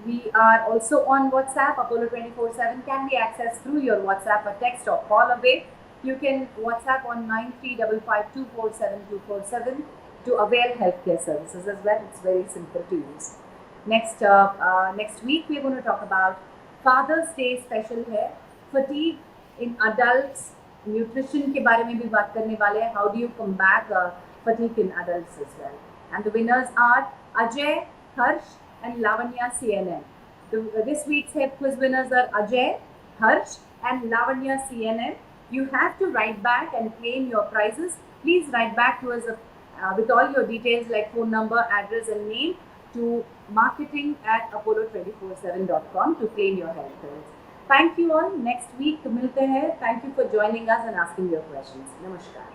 we are also on WhatsApp. Apollo 24/7 can be accessed through your WhatsApp, a text or call away. You can WhatsApp on 9355247247 to avail healthcare services as well. It's very simple to use. Next week we're going to talk about Father's Day special है, fatigue in adults, nutrition के बारे में भी बात करने वाले हैं. How do you combat fatigue in adults as well? And the winners are Ajay, Harsh, and Lavanya CNN. This week's health quiz winners are Ajay, Harsh, and Lavanya CNN. You have to write back and claim your prizes. Please write back to us with all your details like phone number, address, and name to marketing@apollo247.com to claim your health credits. Thank you all. Next week मिलते हैं. Thank you for joining us and asking your questions. Namaskar.